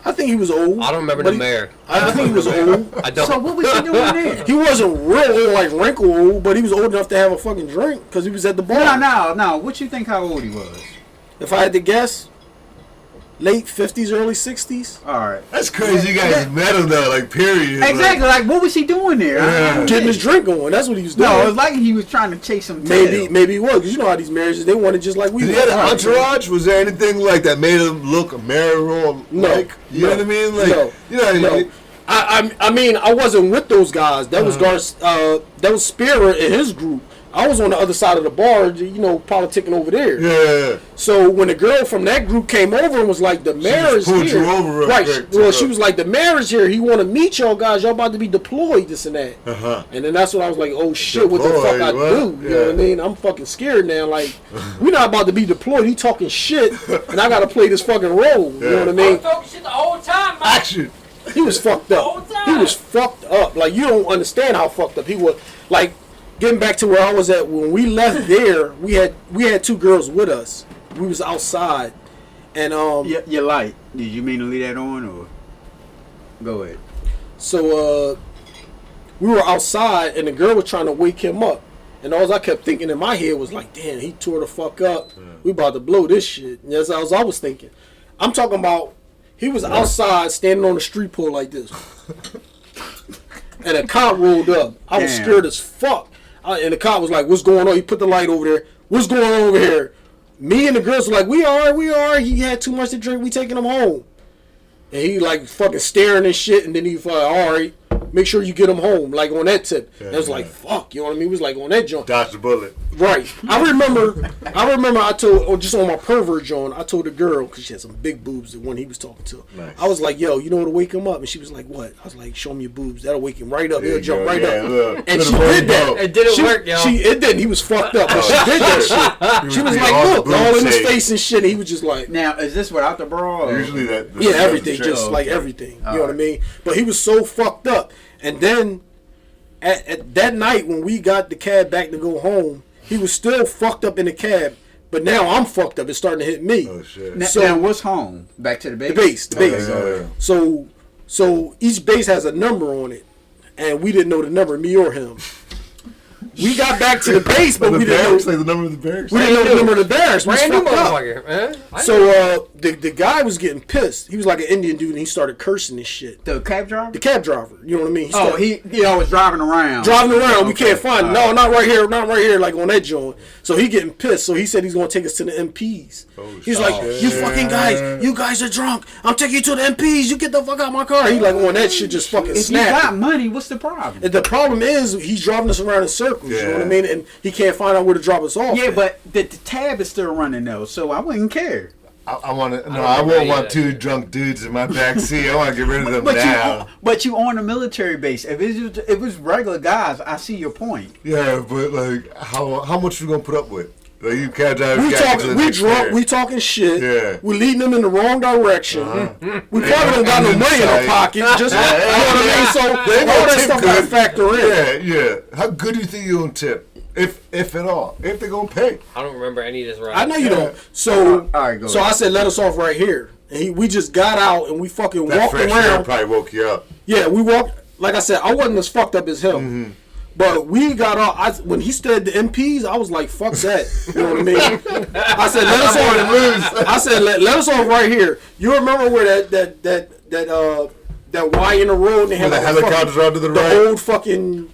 I think he was old. I don't remember But the mayor. I think he was old. I don't. So what was he doing there? He wasn't real old, like wrinkle old, but he was old enough to have a fucking drink because he was at the bar. No. What you think how old he was? If I had to guess, late 50s, early 60s. All right. That's crazy. You guys met him though, like period. Exactly. Like, what was he doing there? Yeah. Getting his drink on. That's what he was doing. No, it was like he was trying to chase some tail. Maybe he was. Because you know how these marriages, they wanted just like we Did he want. have an entourage? Was there anything like that made him look marital? No. Like, you know what I mean? Like, No. you know, No. I mean, I wasn't with those guys. That was that was Spera and his group. I was on the other side of the bar, you know, politicking over there. Yeah. So when the girl from that group came over and was like, the mayor is pulled here. you over real Right. quick, Well, too. she was like, the mayor is here. He want to meet y'all guys. Y'all about to be deployed, this and that. Uh-huh. And then that's when I was like, oh shit, what the fuck I Deployed, do? what? You know what I mean? I'm fucking scared now. Like, we're not about to be deployed. He talking shit, and I got to play this fucking role. You know what I mean? talking shit the whole time, man. Action. He was fucked up. He was fucked up. Like, you don't understand how fucked up he was. Like, getting back to where I was at, when we left there, we had two girls with us. We was outside. And Your light. Did you mean to leave that on or? Go ahead. so we were outside and the girl was trying to wake him up. And all I kept thinking in my head was like, damn, he tore the fuck up. We about to blow this shit. And that's all I was thinking. I'm talking about he was outside standing on the street pole like this. And a cop rolled up. I was Damn. scared as fuck. And the cop was like, what's going on? He put the light over there. What's going on over here? Me and the girls were like, we are. He had too much to drink. We taking him home. And he like fucking staring and shit. And then he like, all right, make sure you get him home. Like on that tip. And I was like, fuck. You know what I mean? He was like on that joint. Dodge the bullet. Right. I remember I told, just on my pervert joint, I told the girl, because she had some big boobs, the one he was talking to. Nice. I was like, yo, you know what to wake him up? And she was like, what? I was like, show me your boobs. That'll wake him right up. There He'll you jump go. right Yeah, up. look. And she Little did that. boat. It didn't work, yo. It didn't. He was fucked up. But she did that shit. She was like, all the look, all boobs in his shake. face and shit. And he was just like, Now, is this without the bra? Or? Usually that. yeah, everything. Just Oh, like okay. everything. You All know what I right. mean? But he was so fucked up. And then at that night when we got the cab back to go home, he was still fucked up in the cab. But now I'm fucked up. It's starting to hit me. Oh shit. Now, what's home? Back to the base? The base. Yeah. So each base has a number on it, and we didn't know the number, me or him. We got back to the base, but the we barracks, didn't know. like the number of the barracks. We didn't know the number of the barracks. We was Brand new fucked up. motherfucker, man. So the guy was getting pissed. He was like an Indian dude, and he started cursing this shit. The cab driver? The cab driver, you know what I mean? Oh, he was driving around. Driving around, we Okay. can't find him. No, not right here, like on that joint. So he getting pissed. So he said he's gonna take us to the MPs. He's like, you fucking guys, you guys are drunk. I'm taking you to the MPs. You get the fuck out of my car. He like on that shit just fucking If you snap. got money, what's the problem? And the problem is he's driving us around in circles. You know what I Yeah. mean? And he can't find out where to drop us off. Yeah, but the tab is still running though, so I wouldn't care. I want to. No, don't I remember won't any of want that two shit. drunk dudes in my back seat. I want to get rid of them But now. you on a military base. If it was regular guys, I see your point. Yeah, but like, how much you gonna put up with? Like, you can't drive. You gotta get to the we next drunk, area. we talking shit. Yeah. We leading them in the wrong direction. We probably don't got no money in our pocket. Just you know what I mean. So They all gonna that tip stuff got to good. factor in. Yeah. How good do you think you gonna tip? If at all, if they gonna pay. I don't remember any of this right. I know you don't. So All right, go so ahead. I said, let us off right here. And we just got out and we fucking That walked fresh air around. probably woke you up. Yeah, we walked. Like I said, I wasn't as fucked up as him. But we got off. When he said the MPs, I was like, "Fuck that." You know what I mean? I said, "Let us off." I said, "Let us off right here." You remember where that Y in the road? And they had Where the like a helicopters fucking- are to the the right? old fucking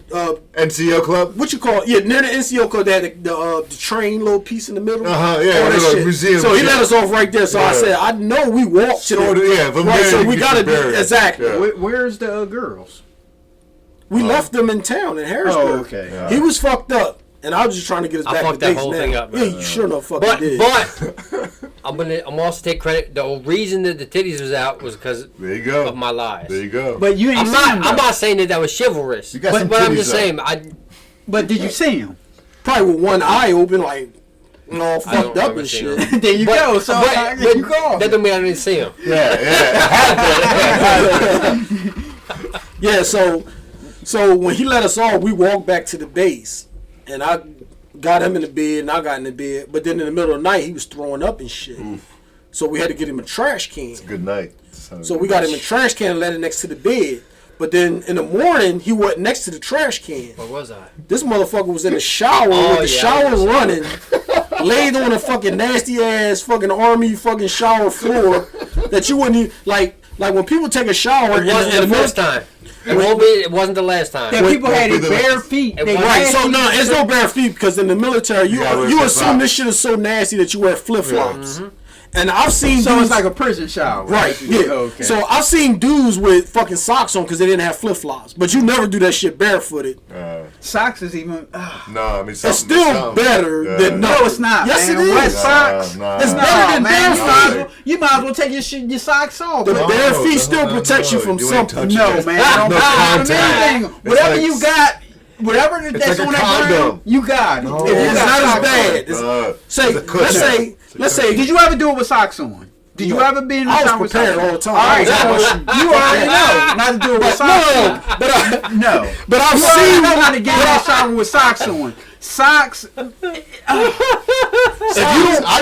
NCO club. what you call it? Yeah, near the NCO club, they had the train little piece in the middle. Uh-huh, yeah, all that like shit. museum So he shit. let us off right there. So I Yeah. said, I know we walked to So, the yeah, from right. there So you we get gotta your do bearings. exactly. Yeah. Where's the girls? We left them in town in Harrisburg. Oh, okay. He was fucked up, and I was just trying to get us I back fucked to that base whole now. thing up, Yeah, man. you sure enough fucking did. But I'm also take credit. The reason that the titties was out was because There you go. of my lies. There you go. But you ain't I'm seen not. them, I'm though. not saying that was chivalrous. You got but some I'm titties just out. saying. But did you see him? Probably with one eye open, like all I don't fucked up remember and seeing shit. him. There you go. So but you go. that don't mean I didn't see him. Yeah, so when he let us off, we walked back to the base, and I got him in the bed, and I got in the bed. But then in the middle of the night, he was throwing up and shit. So we had to get him a trash can. Good night. So we got him a trash can and let it next to the bed. But then in the morning, he wasn't next to the trash can. Where was I? This motherfucker was in the shower with the shower running, laid on a fucking nasty ass fucking army fucking shower floor that you wouldn't even, like when people take a shower. It wasn't the first time. It wasn't the last time. That people had their bare feet. Right, so no, it's no bare feet because in the military, you assume this shit is so nasty that you wear flip flops. Mm-hmm. And I've seen so dudes, it's like a prison shower. Right, yeah. Okay. So I've seen dudes with fucking socks on because they didn't have flip flops. But you never do that shit barefooted. Socks is even. No, I mean it's still better than no, it's not. Yes, man. it is. Wet socks. It's better than bare feet. You might as well take your socks off. The bare feet still protect you from something. No, man. No contact. Whatever you got. Whatever that's on that ground, you got it. No, it's not as bad. Let's say. Did you ever do it with socks on? Did you ever be in the shower with socks on? all the time. All right, you already know not to do it with socks on. No, but I've seen know how to get in that shower with socks on. Socks. I've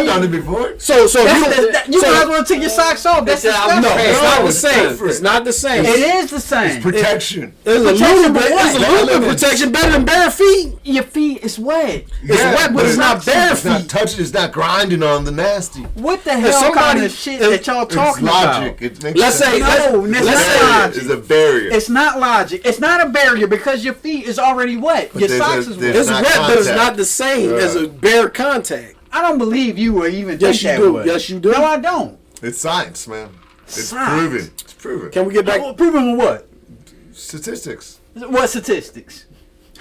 done it before. So you might as well take your socks off. That's disgusting. No, it's not the same. It's not the same. It is the same. It's protection. It's a little bit protection better than bare feet. Your feet is wet. It's wet, but it's not bare It's feet. not touching. It's not grinding on the nasty. What the hell kind of shit that y'all talking about? It's logic. Let's say It's a barrier. It's not logic. It's not a barrier because your feet is already wet. Your socks is wet. It's wet, but it's not the same as a bare contact. I don't believe you or even yes, think you that do. way. Yes, you do. No, I don't. It's science, man. It's Science. proven. It's proven. Can we get back? Proving what? Statistics. What statistics?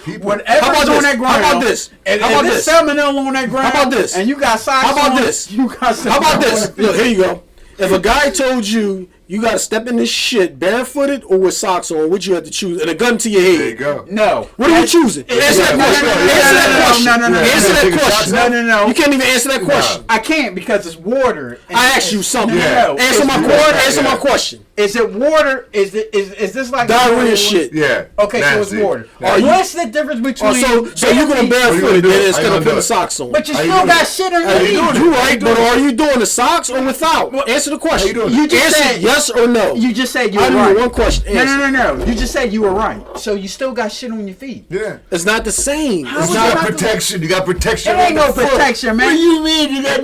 People. Whatever's on that ground. How about this? If How about there's this? salmonella on that ground. How about this? And you got socks How about on, this? You got salmonella. How about this? Look, here you go. If a guy told you you got to step in this shit barefooted or with socks on, what you have to choose? And a gun to your head. There you go. No. What are you choosing? Answer that question. Answer that question. No. You can't even answer that question. I can't because it's water. I asked you something. Yeah. Answer my question. Is it water? Is this like Diarrhea shit. Yeah. Okay, so it's Nasty. water. Nasty. What's the difference between? So you're gonna barefooted then instead of putting socks on. But you still got shit on your feet. You right, but are you doing the socks or without? Answer the question. You just answer said yes or no. You just said you I were need right. one question. No. You just said you were right. So you still got shit on your feet. Yeah. It's not the same. How It's is not that protection. You got protection. It ain't no protection, man. What do you mean? You got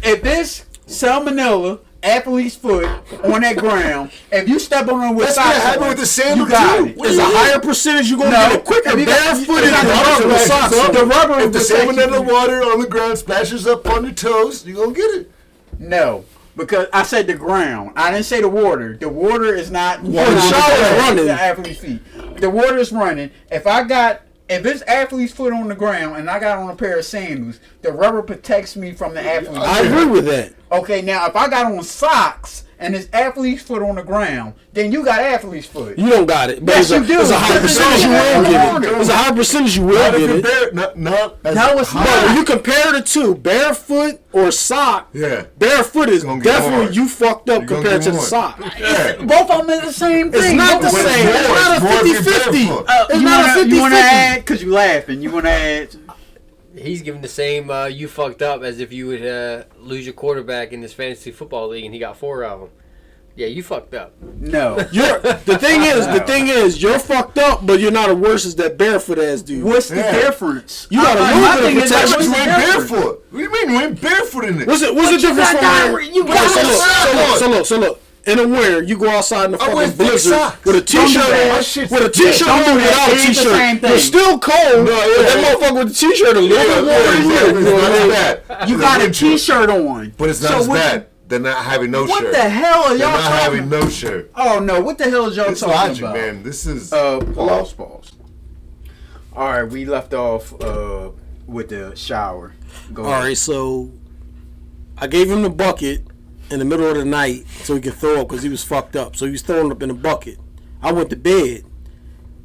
If this salmonella, athlete's foot on that ground, if you step on it with That's socks gonna happen on, with the sandal you got too. it. There's a higher percentage you're gonna get it quicker If you got- barefooted you got than the rubber with socks on. The rubber If the will protect salmonella you. water on the ground splashes up on your toes, you gonna get it. No. Because I said the ground. I didn't say the water. The water is not. Well, the shower is running. The athlete's feet. The water is running. If it's athlete's foot on the ground and I got on a pair of sandals, the rubber protects me from the athlete's foot. I agree with that. Okay, now if I got on socks and it's athlete's foot on the ground, then you got athlete's foot. You don't got it. But Yes, you do. There's a high Because percentage you it's will not get water. it. There's a high percentage you will Not if get you're it. bare. Not as No, it's high. But when you compare the two, barefoot or sock, Yeah. barefoot is Gonna get definitely hard. you fucked up You're gonna compared get to the hard. sock. Yeah. Both of them is the same thing. It's not the Both of them- same. It's not a More if you're 50-50. barefoot. It's You not a wanna 50-50. add, because you laughing, you want to add. He's giving the same you fucked up as if you would lose your quarterback in this fantasy football league and he got 4 of them. Yeah, you fucked up. No. The thing is, you're fucked up, but you're not as worse as that barefoot ass dude. What's the Yeah. difference? You got a My little bit thing of is, protection. what's You the ain't difference? barefoot. What do you mean you ain't barefoot in it? What's the difference from in a winter, you go outside in the I wear fucking thick blizzard socks. with a t-shirt Don't do that. on, That shit's- with a t-shirt don't do on, that. without a It ain't the t-shirt. same thing. You're still cold, but that motherfucker with the t-shirt a little bit warmer than you. You know what I mean? You got a t-shirt on. But it's not So as what bad. They're not having no What shirt. the hell are They're y'all not talking having about? no shirt. Oh no, what the hell is y'all It's talking logic, about? man. This is Pause. All right, we left off with the shower. Go All ahead. right, so I gave him the bucket in the middle of the night so he could throw up because he was fucked up. So he was throwing up in the bucket. I went to bed.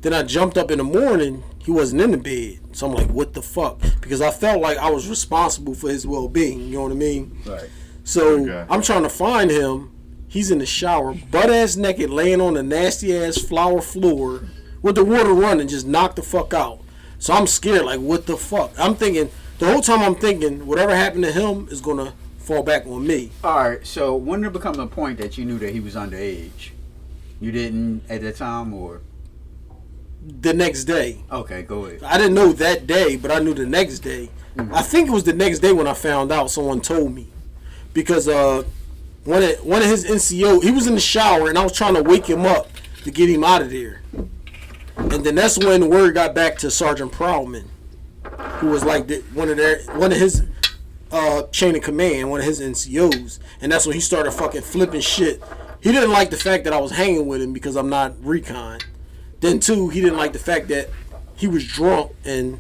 Then I jumped up in the morning. He wasn't in the bed. So I'm like, what the fuck? Because I felt like I was responsible for his well-being. You know what I mean? Right. So Okay. I'm trying to find him. He's in the shower, butt-ass naked, laying on the nasty-ass flour floor with the water running, just knocked the fuck out. So I'm scared, like, what the fuck? I'm thinking, the whole time I'm thinking, whatever happened to him is going to fall back on me. All right. So when did it become the point that you knew that he was underage? You didn't at that time, or The next day. okay, go ahead. I didn't know that day, but I knew the next day. I think it was the next day when I found out. Someone told me. Because one of his NCO, he was in the shower, and I was trying to wake him up to get him out of there. And then that's when the word got back to Sergeant Prowlman, who was like one of his chain of command, one of his NCOs, and that's when he started fucking flipping shit. He didn't like the fact that I was hanging with him because I'm not recon. Then two, he didn't like the fact that he was drunk and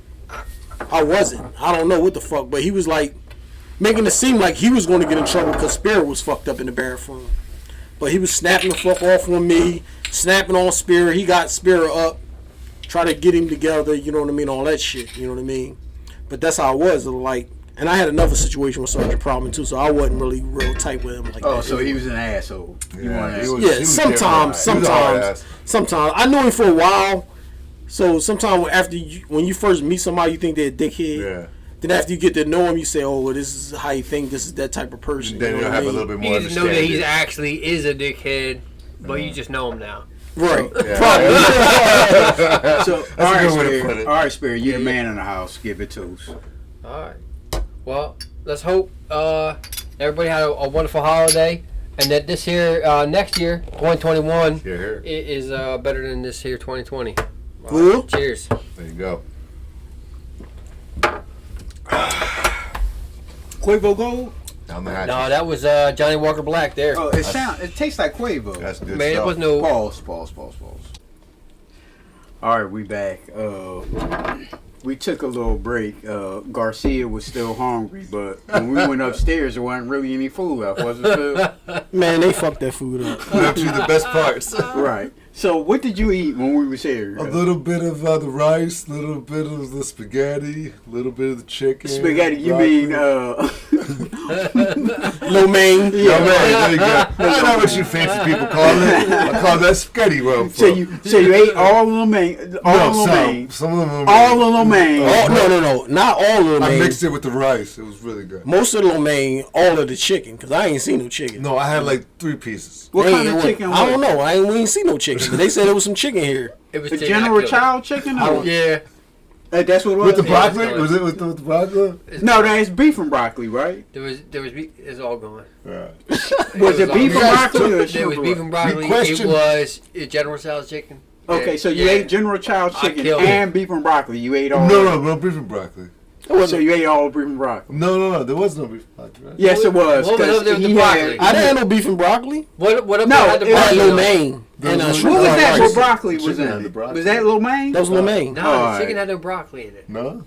I wasn't. I don't know what the fuck, but he was like making it seem like he was going to get in trouble because Spera was fucked up in the bathroom. But he was snapping the fuck off on me, snapping on Spera. He got Spera up, try to get him together, you know what I mean, all that shit, you know what I mean. But that's how it was, like. And I had another situation with Sergeant Prowlman too, so I wasn't really real tight with him like that. Oh, so he was an asshole. Yeah, sometimes. I knew him for a while. So sometimes when you first meet somebody, you think they're a dickhead. Yeah. Then after you get to know him, you say, "Oh, well, this is how you think. This is that type of person." Then you know you'll what I have a mean? little bit more You just know that understanding. he actually is a dickhead, but you just know him now. Right. So, a good way to put it. All right, Spirit, you're the man in the house. Give it to us. All right. Well, let's hope everybody had a wonderful holiday, and that this year, next year, 2021, Here. is better than this year, 2020. Cool. Cheers. There you go. Quavo Gold? Down the hatches. No, that was Johnny Walker Black there. Oh, it tastes like Quavo. That's good Man, stuff. it was no. Pause. All right, we back. We took a little break. Garcia was still hungry, but when we went upstairs, there wasn't really any food left, was it, Phil? Man, they fucked that food up. Left you the best parts. Right. So, what did you eat when we was here? A little bit of the rice, little bit of the spaghetti, little bit of the chicken. Spaghetti, you broccoli. mean Lo mein. Yeah, man, there you go. I know what you fancy people call it. I call that spaghetti roll. so you ate all of them, Some of them. all of them, man. Oh, no, not all of lo I mein. mixed it with the rice. It was really good. Most of the lo mein, all of the chicken, because I ain't seen no chicken. No, I had like 3 pieces. What They kind ain't- of chicken? I don't was know. We ain't seen no chicken. But they said there was some chicken here. It was it? The chicken. General I killed Child chicken? Or? Yeah. That's what it was. With the Yeah, broccoli? it's Was it with the broccoli? No, that's beef and broccoli, right? There was it's all going. Yeah. Was it beef and broccoli or There was sugar? beef and broccoli. It question. was General Tso's chicken. Okay, Yeah, so you yeah. ate General Child's I chicken killed and beef and broccoli. You ate all. No, beef and broccoli. So you ate all beef and broccoli. No, there was no beef and broccoli. Right? Yes, it was. What was 'cause up there with he the had- broccoli? I didn't have no beef and broccoli. What up No, there had the it was I had broccoli? lo mein. And What was What was that? rice. What broccoli was Chicken in had the it? broccoli. Was that lo mein? That was lo mein. No, All the right. chicken had no broccoli in it. No?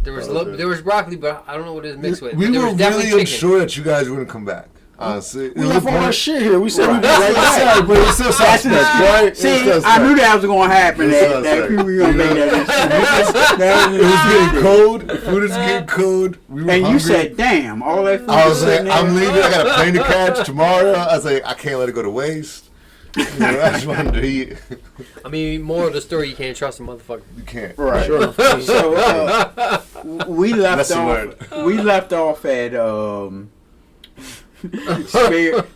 There was Okay. there was broccoli, but I don't know what it was mixed with. We But there were was definitely really chicken. unsure that you guys wouldn't come back. Honestly. We left all our shit here. We said we'd be Right. right back. Sorry, but it's still suspect, right? See, It's still I suspect. knew that was going to happen. It's That suspect. people were going to make that. It was getting cold. Food is getting cold. We were And you hungry. said, "Damn, all that food." I was like, sitting there." I'm leaving. I got a plane to catch tomorrow. I was like, I can't let it go to waste. You know, I just wanted to eat. I mean, moral of the story: you can't trust a motherfucker. You can't. Right. Sure. So we left Lesson off. learned. We left off at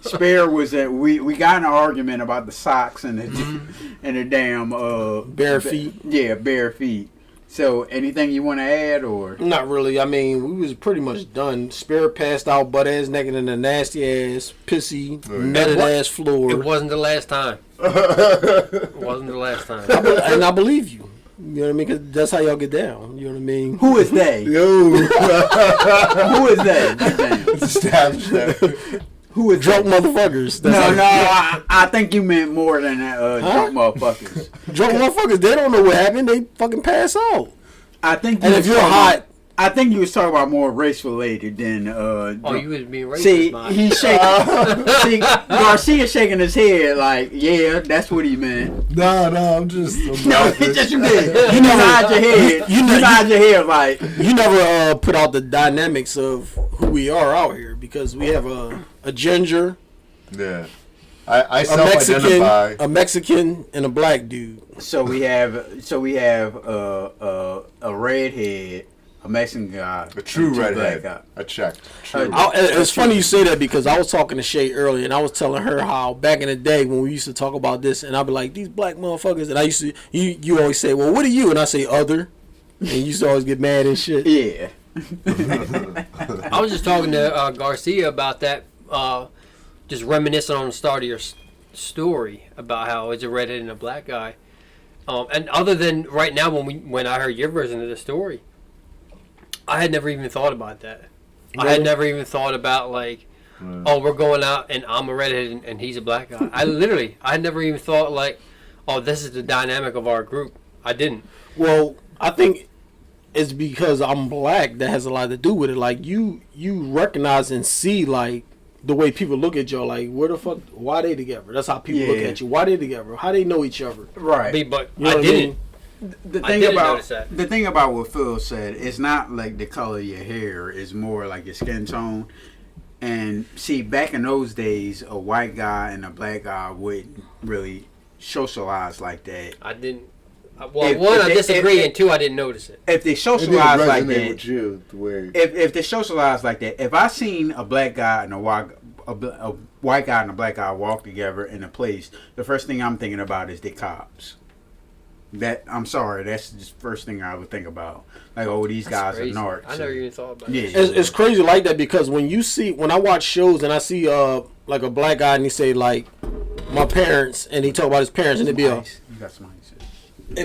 Spare was at. We got in an argument about the socks and the damn Bare feet. Yeah, bare feet. So anything you want to add or? Not really. I mean, we was pretty much done. Spirit passed out, butt ass naked in a nasty ass, pissy, netted ass floor. It wasn't the last time. It wasn't the last time. And I believe you. You know what I mean? 'Cause that's how y'all get down. You know what I mean? Who is they? Yo, Who is they? let's establish that. Who is Drunk they? motherfuckers. That's No, how- I think you meant more than that. Drunk motherfuckers. Drunk motherfuckers, they don't know what happened. They fucking pass out. I think. And you if was you're talking hot, about- I think you was talking about more race related than. Oh, you was being racist, See, man. he's shaking. See, Garcia shaking his head like, yeah, that's what he meant. No, I'm just. No, it's just you did. You nod your head. You nod your head like. you never put out the dynamics of who we are out here because we have a ginger, Yeah. I a Mexican, self-identify. a Mexican, and a black dude. So we have a redhead, a Mexican guy, A true and two black redhead. guys. I checked. True. It's funny you say that because I was talking to Shay earlier and I was telling her how back in the day when we used to talk about this and I'd be like, these black motherfuckers, and I used to, you always say, well, what are you? And I say other, and you used to always get mad and shit. Yeah. I was just talking to Garcia about that. just reminiscing on the start of your story about how it's a redhead and a black guy. And other than right now, when I heard your version of the story, I had never even thought about that. Really? I had never even thought about like, oh, we're going out and I'm a redhead and he's a black guy. I had never even thought like, oh, this is the dynamic of our group. I didn't. Well, I think it's because I'm black that has a lot to do with it. Like you recognize and see like the way people look at y'all. Like where the fuck? Why they together? That's how people look at you. Why they together? How they know each other? Right. But you know I didn't. The thing about what Phil said, it's not like the color of your hair. It's more like your skin tone. And see, back in those days, a white guy and a black guy wouldn't really socialize like that. I didn't. Well, I disagree, and two, I didn't notice it. If they socialize like that, with you, the way. If they socialize like that, if I seen a black guy and a white guy and a black guy walk together in a place, the first thing I'm thinking about is the cops. I'm sorry, that's the first thing I would think about. Like, oh, these guys are narcs. I never even thought about it. It's crazy like that because when I watch shows and I see like a black guy and he say like my parents and he talk about his parents and it'd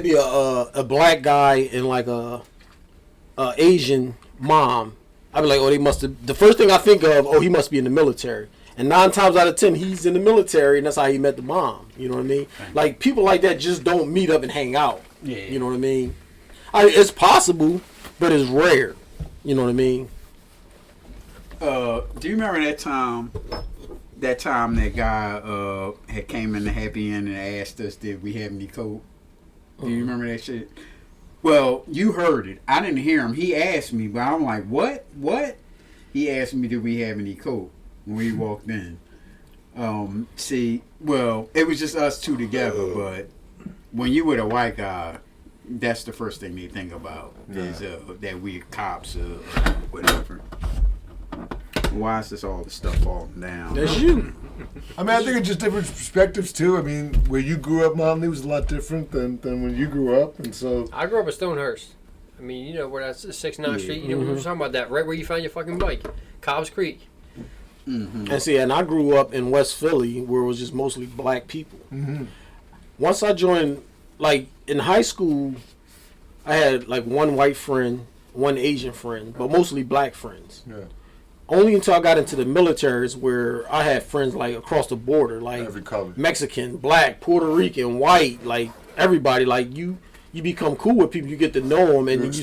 be a black guy and like a Asian mom. I'd be like, oh, they must have. The first thing I think of, oh, he must be in the military. And 9 times out of 10, he's in the military, and that's how he met the mom. You know what I mean? Like, people like that just don't meet up and hang out. Yeah. You know what I mean? It's possible, but it's rare. You know what I mean? Do you remember that time that guy had came in the Happy End and asked us, did we have any coke? Do you remember that shit? Well, you heard it. I didn't hear him. He asked me, but I'm like, what? He asked me, did we have any coke? When we walked in. It was just us two together, but when you with a white guy, that's the first thing they think about is that we cops or whatever. Why is this all the stuff falling down? That's you. I mean, I think it's just different perspectives too. I mean, where you grew up, Momley, was a lot different than when you grew up, and so. I grew up in Stonehurst. I mean, you know where that's 6th Street. You know, we were talking about that right where you found your fucking bike, Cobb's Creek. Mm-hmm. And I grew up in West Philly where it was just mostly black people. Mm-hmm. Once I joined, like in high school, I had like one white friend, one Asian friend, but mostly black friends. Yeah. Only until I got into the military is where I had friends like across the border, like every color. Mexican, black, Puerto Rican, white, like everybody. Like you become cool with people, you get to know them, and you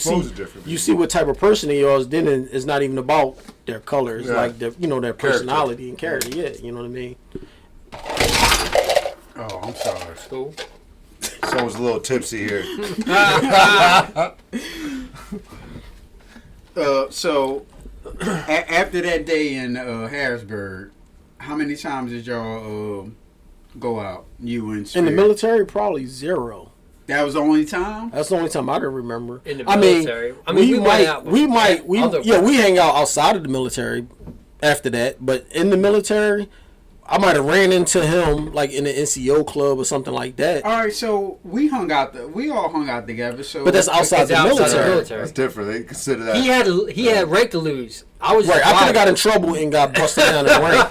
see what type of person they are. Then it's not even about their colors, like their their personality and character. Yeah, you know what I mean. Oh, I'm sorry. Cool. Someone's a little tipsy here. So after that day in Harrisburg, how many times did y'all go out? You and Spera? In the military, probably 0. That was the only time? That's the only time I can remember. In the military. We hang out outside of the military after that, but in the military, I might have ran into him like in the NCO club or something like that. All right, so we all hung out together. So, but that's outside the military. That's different. They consider that. He had rank to lose. I was right. I could have got in trouble and got busted down in rank.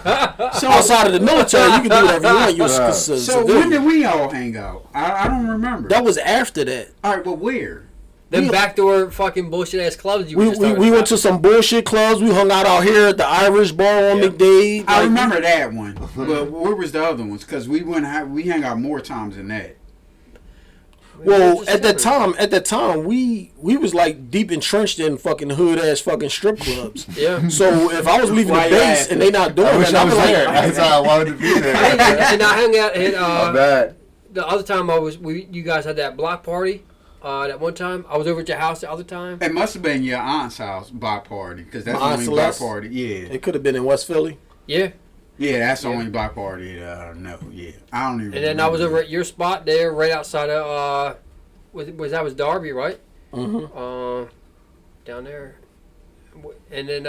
So outside of the military, you can do whatever you want. You so when did we all hang out? I don't remember. That was after that. All right, but where? Them backdoor fucking bullshit ass clubs we went to some bullshit clubs. We hung out here at the Irish Bar on McDade. I remember that one. But where was the other ones? Because we hang out more times than that. Well, at that time, we was like deep entrenched in fucking hood ass fucking strip clubs. Yeah. So if I was leaving the base and they not doing it, I was there. That's how I wanted to be there. And I hung out at bad. The other time you guys had that block party. That one time I was over at your house. The other time it must have been your aunt's house block party because that's the only block party. Yeah, it could have been in West Philly. Yeah. Yeah, that's the only block party that I know. Yeah, I don't even. And then I was over at your spot there, right outside of was Darby, right? Mm-hmm. Down there, and then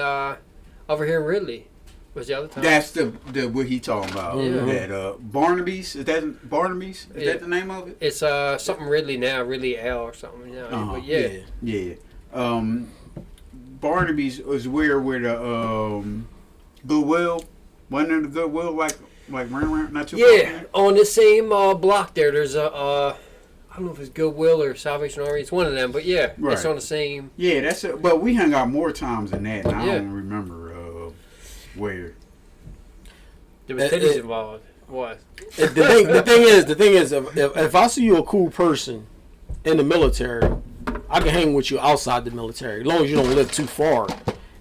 over here in Ridley was the other time. That's the what he talking about. Yeah. That Barnaby's. Is that Barnaby's? Is that the name of it? It's something Ridley now, Ridley L or something. You know? But yeah. Barnaby's was where the Goodwill Wasn't it the Goodwill like around not too Yeah, on the same block there's a I don't know if it's Goodwill or Salvation Army. It's one of them, but yeah, Right. it's on the same. Yeah, that's it. But we hung out more times than that, and I Yeah. don't remember where. There was titties involved. What? The thing is, if I see you a cool person in the military, I can hang with you outside the military, as long as you don't live too far.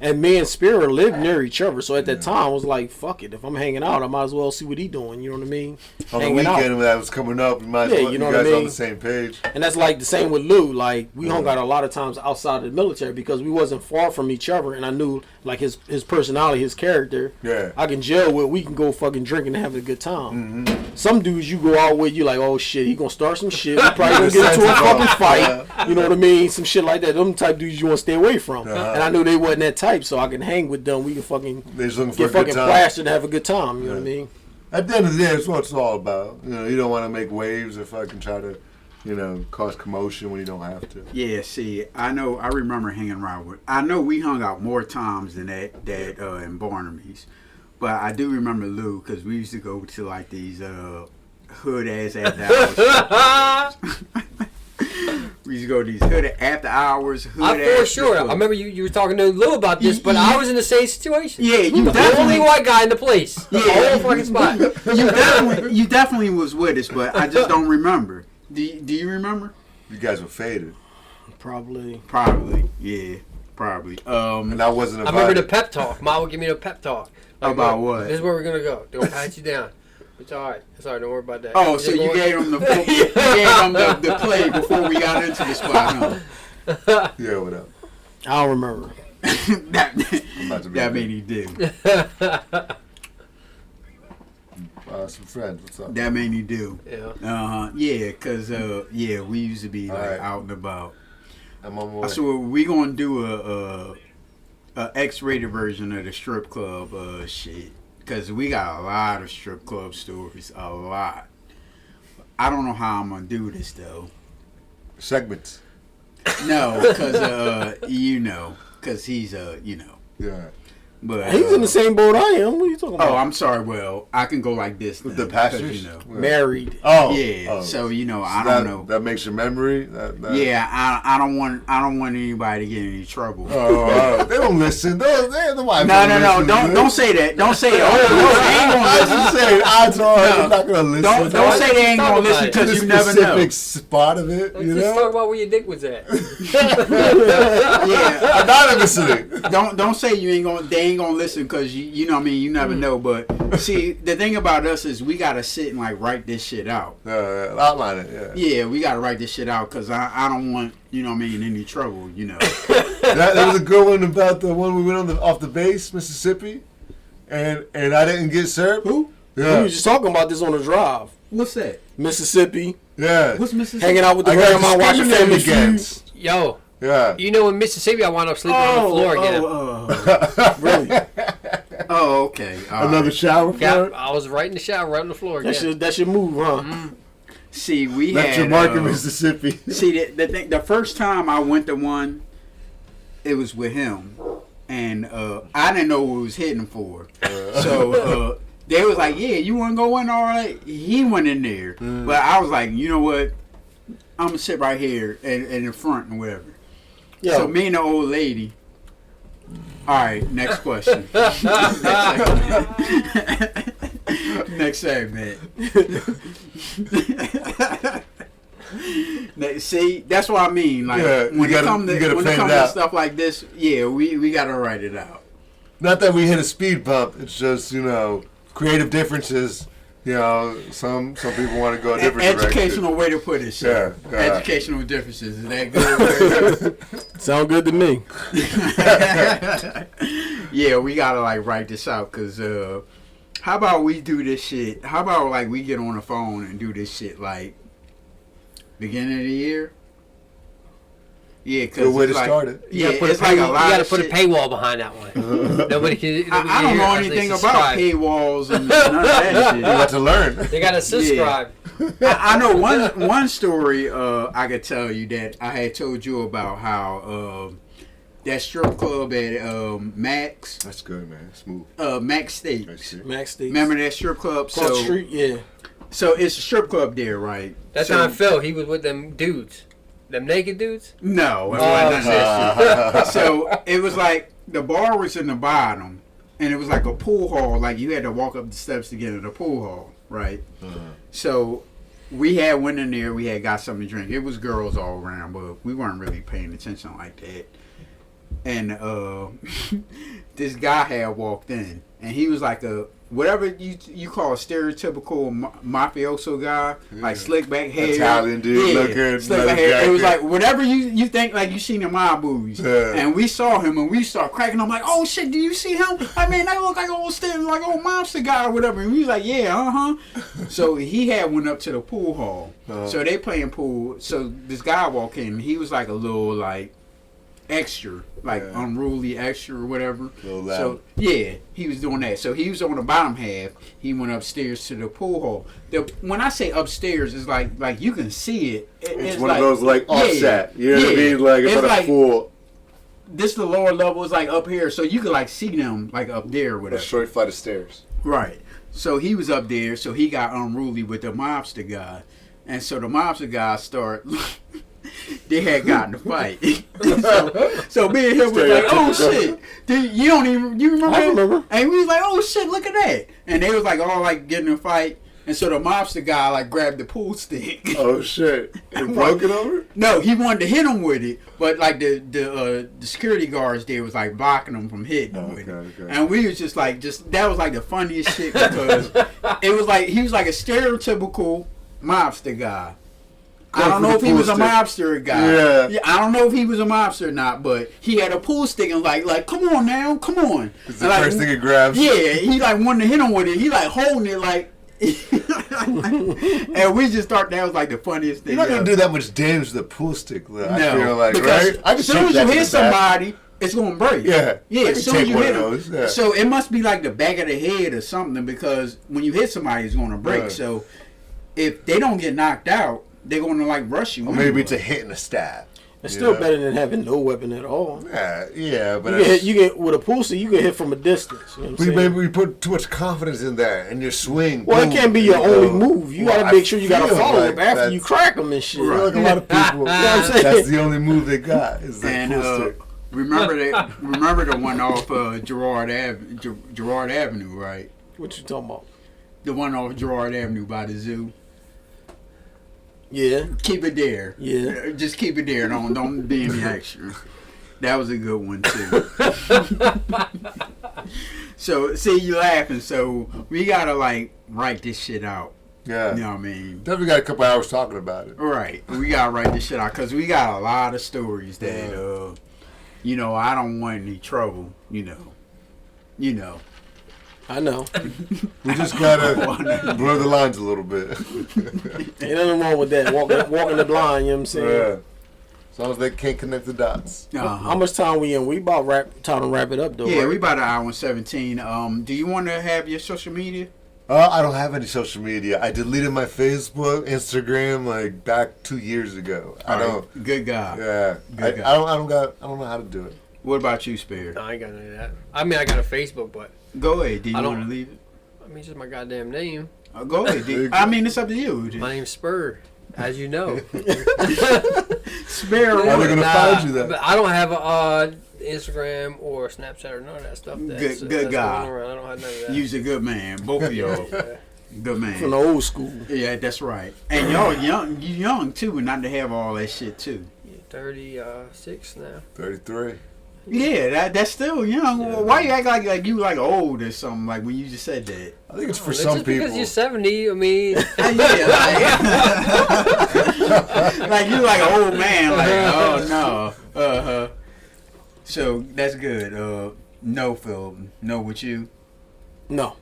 And me and Spera lived near each other, so at that time I was like, "Fuck it! If I'm hanging out, I might as well see what he doing." You know what I mean? On the Hanging weekend out. when that was coming up, you might as well, you know you what I guys on mean? the same page. And that's like the same with Lou. Like we hung out a lot of times outside of the military because we wasn't far from each other, and I knew like his personality, his character. Yeah. I can gel with. We can go fucking drinking and have a good time. Some dudes you go out with, you like, oh shit, he gonna start some shit. We probably gonna get into a fucking fight. You know what I mean? Some shit like that. Them type dudes you want to stay away from. And I knew they wasn't that type, so I can hang with them. We can fucking They're just looking for get a good fucking time. plastered and have a good time. You know what I mean? At the end of the day, that's what it's all about. You know, you don't want to make waves or fucking try to, you know, cause commotion when you don't have to. Yeah, see, I remember hanging around with. I know we hung out more times than that in Barnaby's, but I do remember Lou because we used to go to like these hood ass after hours. We used to go to these hood after hours. I'm for sure. I remember you were talking to Lou about this, but I was in the same situation. Yeah, you the definitely. only white guy in the place. The whole fucking spot. You definitely was with us, but I just don't remember. Do you remember? You guys were faded. Probably. Yeah, probably. And I wasn't I invited. remember the pep talk. Ma would give me the pep talk. Like, About look, what? This is where we're gonna go. They're gonna pat you down. It's all right. It's all right. Don't worry about that. Oh, so you gave them the play before we got into the spot, huh? Yeah, what up? I don't remember. I'm about to be That made he do. some friends. What's up? That made he do. Yeah. Yeah, cause we used to be like Alright. out and about. I'm on my way. So we gonna do a X-rated version of the strip club shit. Cause we got a lot of strip club stories, a lot. I don't know how I'm gonna do this though. Segments. No, cause cause he's Yeah. but He's in the same boat I am. What are you talking about? Oh, I'm sorry. Well, I can go like this. With then, the 'cause, pastors? Yeah. Married. Oh. Yeah. Oh. So I So don't know. That makes your memory. That. Yeah, I don't want anybody to get in any trouble. Oh, they don't listen. They're the wife. No. Don't say that. Don't say that. They ain't I gonna was just saying, odds are they're not gonna listen. Don't say they ain't Talk gonna listen about it. to the because you never know. specific spot of it. Let's You just know. talk about where your dick was at. Yeah. I'm not listening. Don't say you ain't gonna. They ain't gonna listen because you know what I mean. You never know. But see, the thing about us is we gotta sit and like write this shit out. Outline it. Yeah. Yeah, we gotta write this shit out because I don't want you know what I mean any trouble. You know. That was a good one about the one we went on off the base, Mississippi, and I didn't get served. Who? We Yeah. were just talking about this on the drive. What's that? Mississippi, Yeah. What's Mississippi? hanging out with the I got grandma, watching Family discriminated Feud. against. Yo, Yeah. you know in Mississippi I wound up sleeping on the floor again. Really? Oh, okay. All Another right. shower Yeah, floor. I was right in the shower, right on the floor again. That should move, huh? See, we Left had. your mark in Mississippi. See, the thing, the first time I went to one, it was with him, and I didn't know what he was hitting for. So they was like, "Yeah, you want to go in? All right." He went in there, but I was like, "You know what? I'm gonna sit right here and in front and whatever." Yo. So me and the old lady. All right, next question. Next segment. See, that's what I mean. Like Yeah, when it comes you gotta to plan it out. stuff like this, yeah, we gotta write it out. Not that we hit a speed bump. It's just creative differences. Some people want to go a different Educational way to put it. Sir. Yeah. Educational differences. Is that good? Sound good to me. Yeah, we gotta like write this out because how about we do this shit? How about like we get on the phone and do this shit like beginning of the year? Yeah, because Good way to start it. Yeah, put it's like a lot. You gotta of put shit. a paywall behind that one. Nobody can. I don't know anything about paywalls and none of that You got shit. to learn. They gotta subscribe. I know one story I could tell you that I had told you about how that strip club at Max. That's good, man. Smooth. Max Steaks. Max Steaks. Remember that strip club? Cross the street, yeah. So it's a strip club there, right? That so, time Phil, he was with them dudes. Them naked dudes? No, it wasn't none of that shit. So it was like the bar was in the bottom, and it was like a pool hall. Like you had to walk up the steps to get in the pool hall, right? So we had went in there. We had got something to drink. It was girls all around, but we weren't really paying attention like that. And this guy had walked in, and he was like a whatever you call a stereotypical mafioso guy, like slick back hair, Italian dude, looking, slick back hair. It was like whatever you think like you seen in mob movies. Yeah. And we saw him, and we started cracking. I'm like, oh shit, do you see him? I mean, that look like old mobster guy or whatever. And we was like, yeah, So he had went up to the pool hall. So they playing pool. So this guy walked in. He was like a little like extra, like unruly extra or whatever. So yeah, he was doing that. So he was on the bottom half. He went upstairs to the pool hall. When I say upstairs, it's like you can see it. It's one of those like offset. You know what I mean? Like it's like full. This the lower level is like up here, so you could like see them like up there or whatever. A short flight of stairs. Right. So he was up there. So he got unruly with the mobster guy, and so the mobster guy start. They had gotten a fight. so me and him was like, oh shit. You remember? I remember. And we was like, oh shit, look at that. And they was like all like getting in a fight. And so the mobster guy like grabbed the pool stick. Oh shit. And broke it over? No, he wanted to hit him with it. But like the security guards there was like blocking him from hitting him with it. Okay. And we was just that was like the funniest shit because it was like he was like a stereotypical mobster guy. I don't know if he was a mobster guy. Yeah, I don't know if he was a mobster or not, but he had a pool stick and like, come on now, come on. It's the first thing it grabs. Yeah, he like wanted to hit him with it. He like holding it like, and we just thought that was like the funniest thing. You're not gonna do that much damage with a pool stick, though. No, I feel like, because right? As soon as you hit somebody, it's gonna break. Yeah, as soon as you hit them. Yeah. So it must be like the back of the head or something because when you hit somebody, it's gonna break. Right. So if they don't get knocked out, they're going to like rush you. Or maybe it's a hit and a stab. It's still better than having no weapon at all. Yeah, but you get with a pool stick, you get hit from a distance. You know what I'm saying? Maybe we put too much confidence in that and your swing. Well, it can't be your only move. You got to make sure you got to follow up after you crack them and shit. Right. Like a lot of people. You know what I'm saying? That's the only move they got is that pool stick. Remember the one off Girard Avenue, right? What you talking about? The one off Girard Avenue by the zoo. Yeah. Keep it there. Yeah. Just keep it there. Don't be any extra. That was a good one too. So see you laughing. So we gotta like write this shit out. Yeah. You know what I mean? Definitely got a couple hours talking about it. Right. We gotta write this shit out because we got a lot of stories that I don't want any trouble. You know. I know. We just gotta blur the lines a little bit. Ain't nothing wrong with that. Walking the blind, you know what I'm saying? Yeah. As long as they can't connect the dots. How much time we in? We about time to wrap it up though. Yeah, right? we about an hour and 17. Do you want to have your social media? I don't have any social media. I deleted my Facebook, Instagram like back 2 years ago. Good guy. Yeah. Good guy. I don't know how to do it. What about you, Spera? No, I ain't got none of that. I mean, I got a Facebook, but go ahead. Do you want to leave it? I mean, it's just my goddamn name. Go ahead. I mean, it's up to you. My name's Spur, as you know. Spera. How are they gonna find you then? But I don't have a Instagram or Snapchat or none of that stuff. Good guy. I don't have none of that. You's a good man, both of y'all. Good man. From the old school. Yeah, that's right. And y'all young, you young too, and not to have all that shit too. 36 now. 33. Yeah, that's still young. Yeah. Why you act like you like old or something? Like when you just said that. I think it's for some just people. Because you're 70, I mean. Like you like an old man. Like oh no. So that's good. No, Phil. No with you. No.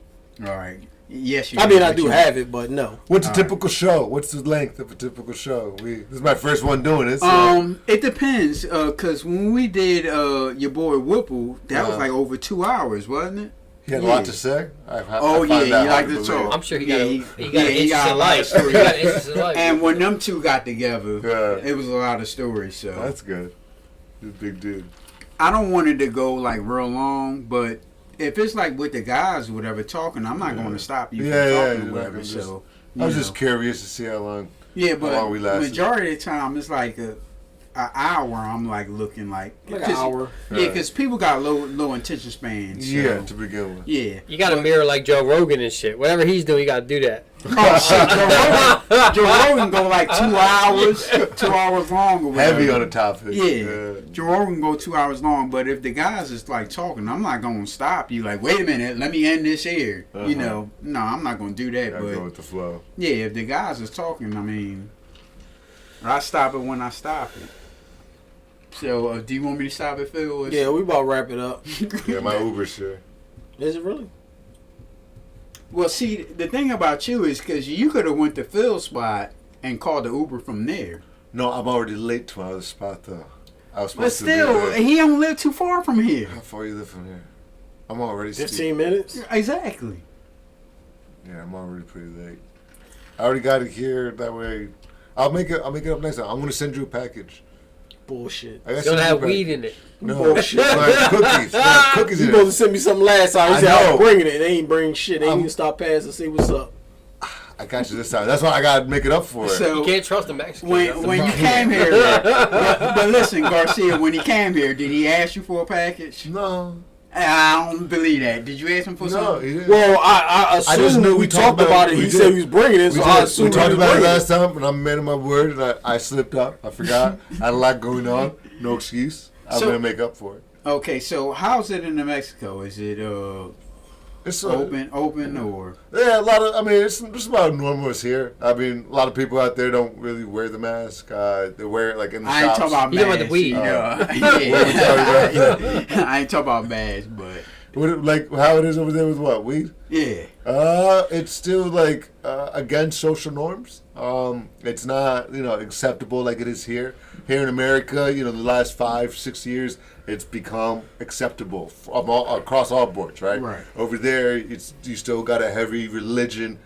All right. Yes, you. I mean, I do have it, but no. What's a typical show? What's the length of a typical show? This is my first one doing it. So. It depends. Cause when we did your boy Whipple, that was like over 2 hours, wasn't it? He had a lot to say. He liked to talk. I'm sure he got a lot of stories. And when them two got together, it was a lot of stories. So that's good. He's a big dude. I don't want it to go like real long, but if it's like with the guys or whatever talking, I'm not going to stop you from talking or whatever. So I was just curious to see how long. Yeah, but how long we lasted. Majority of the time it's like an hour. I'm like looking like an hour. Yeah, because people got low attention spans. So, Yeah, to begin with. Yeah, You got to mirror like Joe Rogan and shit. Whatever he's doing, you got to do that. Oh shit, Joe Rogan go like 2 hours, 2 hours long or whatever. Heavy on the topic. Yeah, Joe Rogan go 2 hours long, but if the guys is like talking, I'm not gonna stop you. Like, wait a minute, let me end this here. You know, no, I'm not gonna do that. I But go with the flow. yeah, if the guys is talking, I mean, I stop it when I stop it. So, do you want me to stop it, Phil? Yeah, we about to wrap it up. Yeah, my Uber's here. Is it really? Well, see, the thing about you is because you could have went to Phil's spot and called the Uber from there. No, I'm already late to my other spot though. I was But supposed to be still, there. he don't live too far from here. How far you live from here? I'm already 15 minutes? Exactly. Yeah, I'm already pretty late. I already got it here. That way, I'll make it up next time. I'm gonna send you a package. Bullshit. I got It's going to have weed in it. No, Bullshit. like cookies. Like cookies You in supposed to it. send me something last time. He I said, I'm know. bringing it. They ain't bring shit. They ain't even stop past and see what's up. I got you this time. That's why I gotta make it up for it. So You can't trust the Mexicans. that's the when you problem. came here, but listen, Garcia, when he came here, did he ask you for a package? No, I don't believe that. Did you ask him for no, something? he didn't. Well, I assumed just knew we we talked talked about it. we He did. said he was bringing it, so I we assumed talked he was about it bringing last time, and I'm a man of my word, and I slipped up. I forgot. I had a lot going on. No excuse. I'm So- gonna make up for it. Okay, so how's it in New Mexico? Is it It's open or? Yeah, a lot of. I mean, it's just about normal as here. I mean, a lot of people out there don't really wear the mask. They wear it like in the I ain't shops. talking about You talking about masks. the weed. You know? What we talking about? I ain't talking about masks, but Like how it is over there with what weed? yeah. It's still like against social norms. It's not acceptable like it is here. Here in America, the last 5-6 years, it's become acceptable across all boards, right? Right. Over there, you still got a heavy religion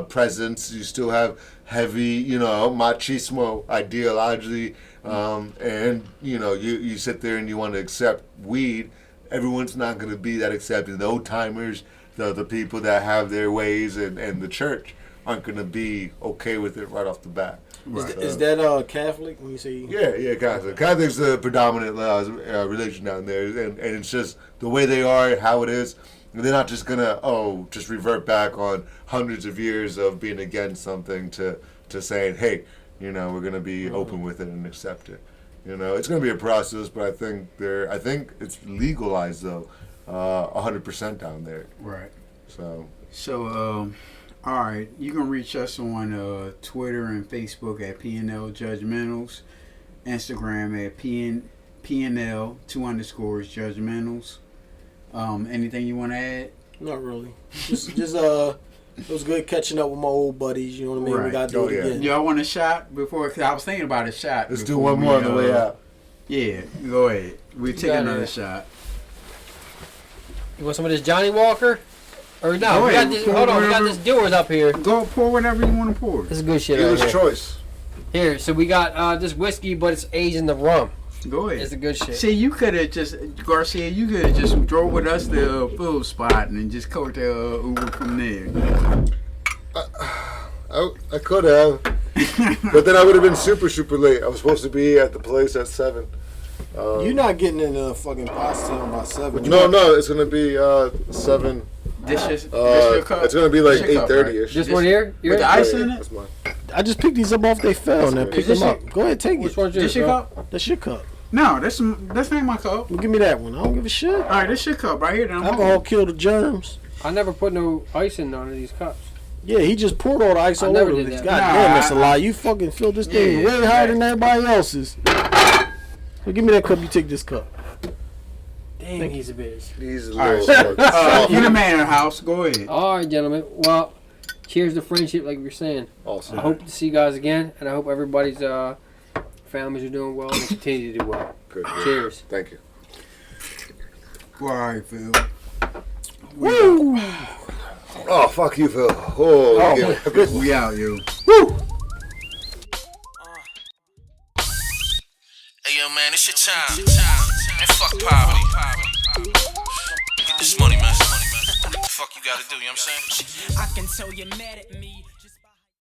presence. You still have heavy, machismo ideology, and you sit there and you want to accept weed. Everyone's not going to be that accepting. The old timers, the people that have their ways, and the church aren't going to be okay with it right off the bat. Right. Is that Catholic when you say? Yeah, Catholic. Catholic's the predominant religion down there, and it's just the way they are, how it is. And they're not just gonna just revert back on hundreds of years of being against something to saying, hey, we're gonna be open with it and accept it. It's gonna be a process, but I think it's legalized though, 100% down there. Right. So all right, you can reach us on Twitter and Facebook at PNL Judgementals, Instagram at PNL _Judgementals. Anything you want to add? Not really. Just it was good catching up with my old buddies. You know what I mean? We Right. gotta do it again. Y'all want a shot before? Cause I was thinking about a shot. let's do before one more on we, the way out. Yeah, go ahead. We take got another it. shot. You want some of this Johnny Walker? Or no, Go we ahead. got this. Hold on, we got this Dewar's up here. Go pour whatever you want to pour. This is good shit. Dealer's Right here. choice. Here, so we got this whiskey, but it's aged in the rum. Go ahead. It's the good shit. See, you could have just Garcia. You could have just drove with us to Phil's spot and then just caught the Uber from there. I could have, but then I would have been super late. I was supposed to be at the place at 7. You're not getting in the fucking Pottstown by 7. No, it's gonna be 7. This your cup. It's gonna be like This your cup, 8:30ish. This one here? With the ice in it? That's mine. I just picked these up off they fell and then picked Is them this up. Go ahead, take Which it. one's yours? This your bro? cup? That's your cup. No, that's not my cup. Well, give me that one. I don't give a shit. All right, this your cup right here. Then I'm Alcohol kill the germs. I never put no ice in none of these cups. Yeah, he just poured all the ice I all never over did it. that. God Nah, damn, that's a I- lie. You fucking filled this thing Yeah, way higher right. than everybody else's. So give me that cup. You take this cup. Dang, he's a bitch. These All right, little you the man of the house. Go ahead. All right, gentlemen. Well, cheers to friendship, like we were saying. awesome. I hope to see you guys again, and I hope everybody's families are doing well and continue to do well. Good. Cheers. Thank you. All right, Phil. Woo! Oh, fuck you, Phil. Oh, yeah. We out, yo. Hey, yo, man, it's your time. And fuck poverty. Get this money, man. Fuck you gotta do, you know what I'm saying? I can tell you're mad at me.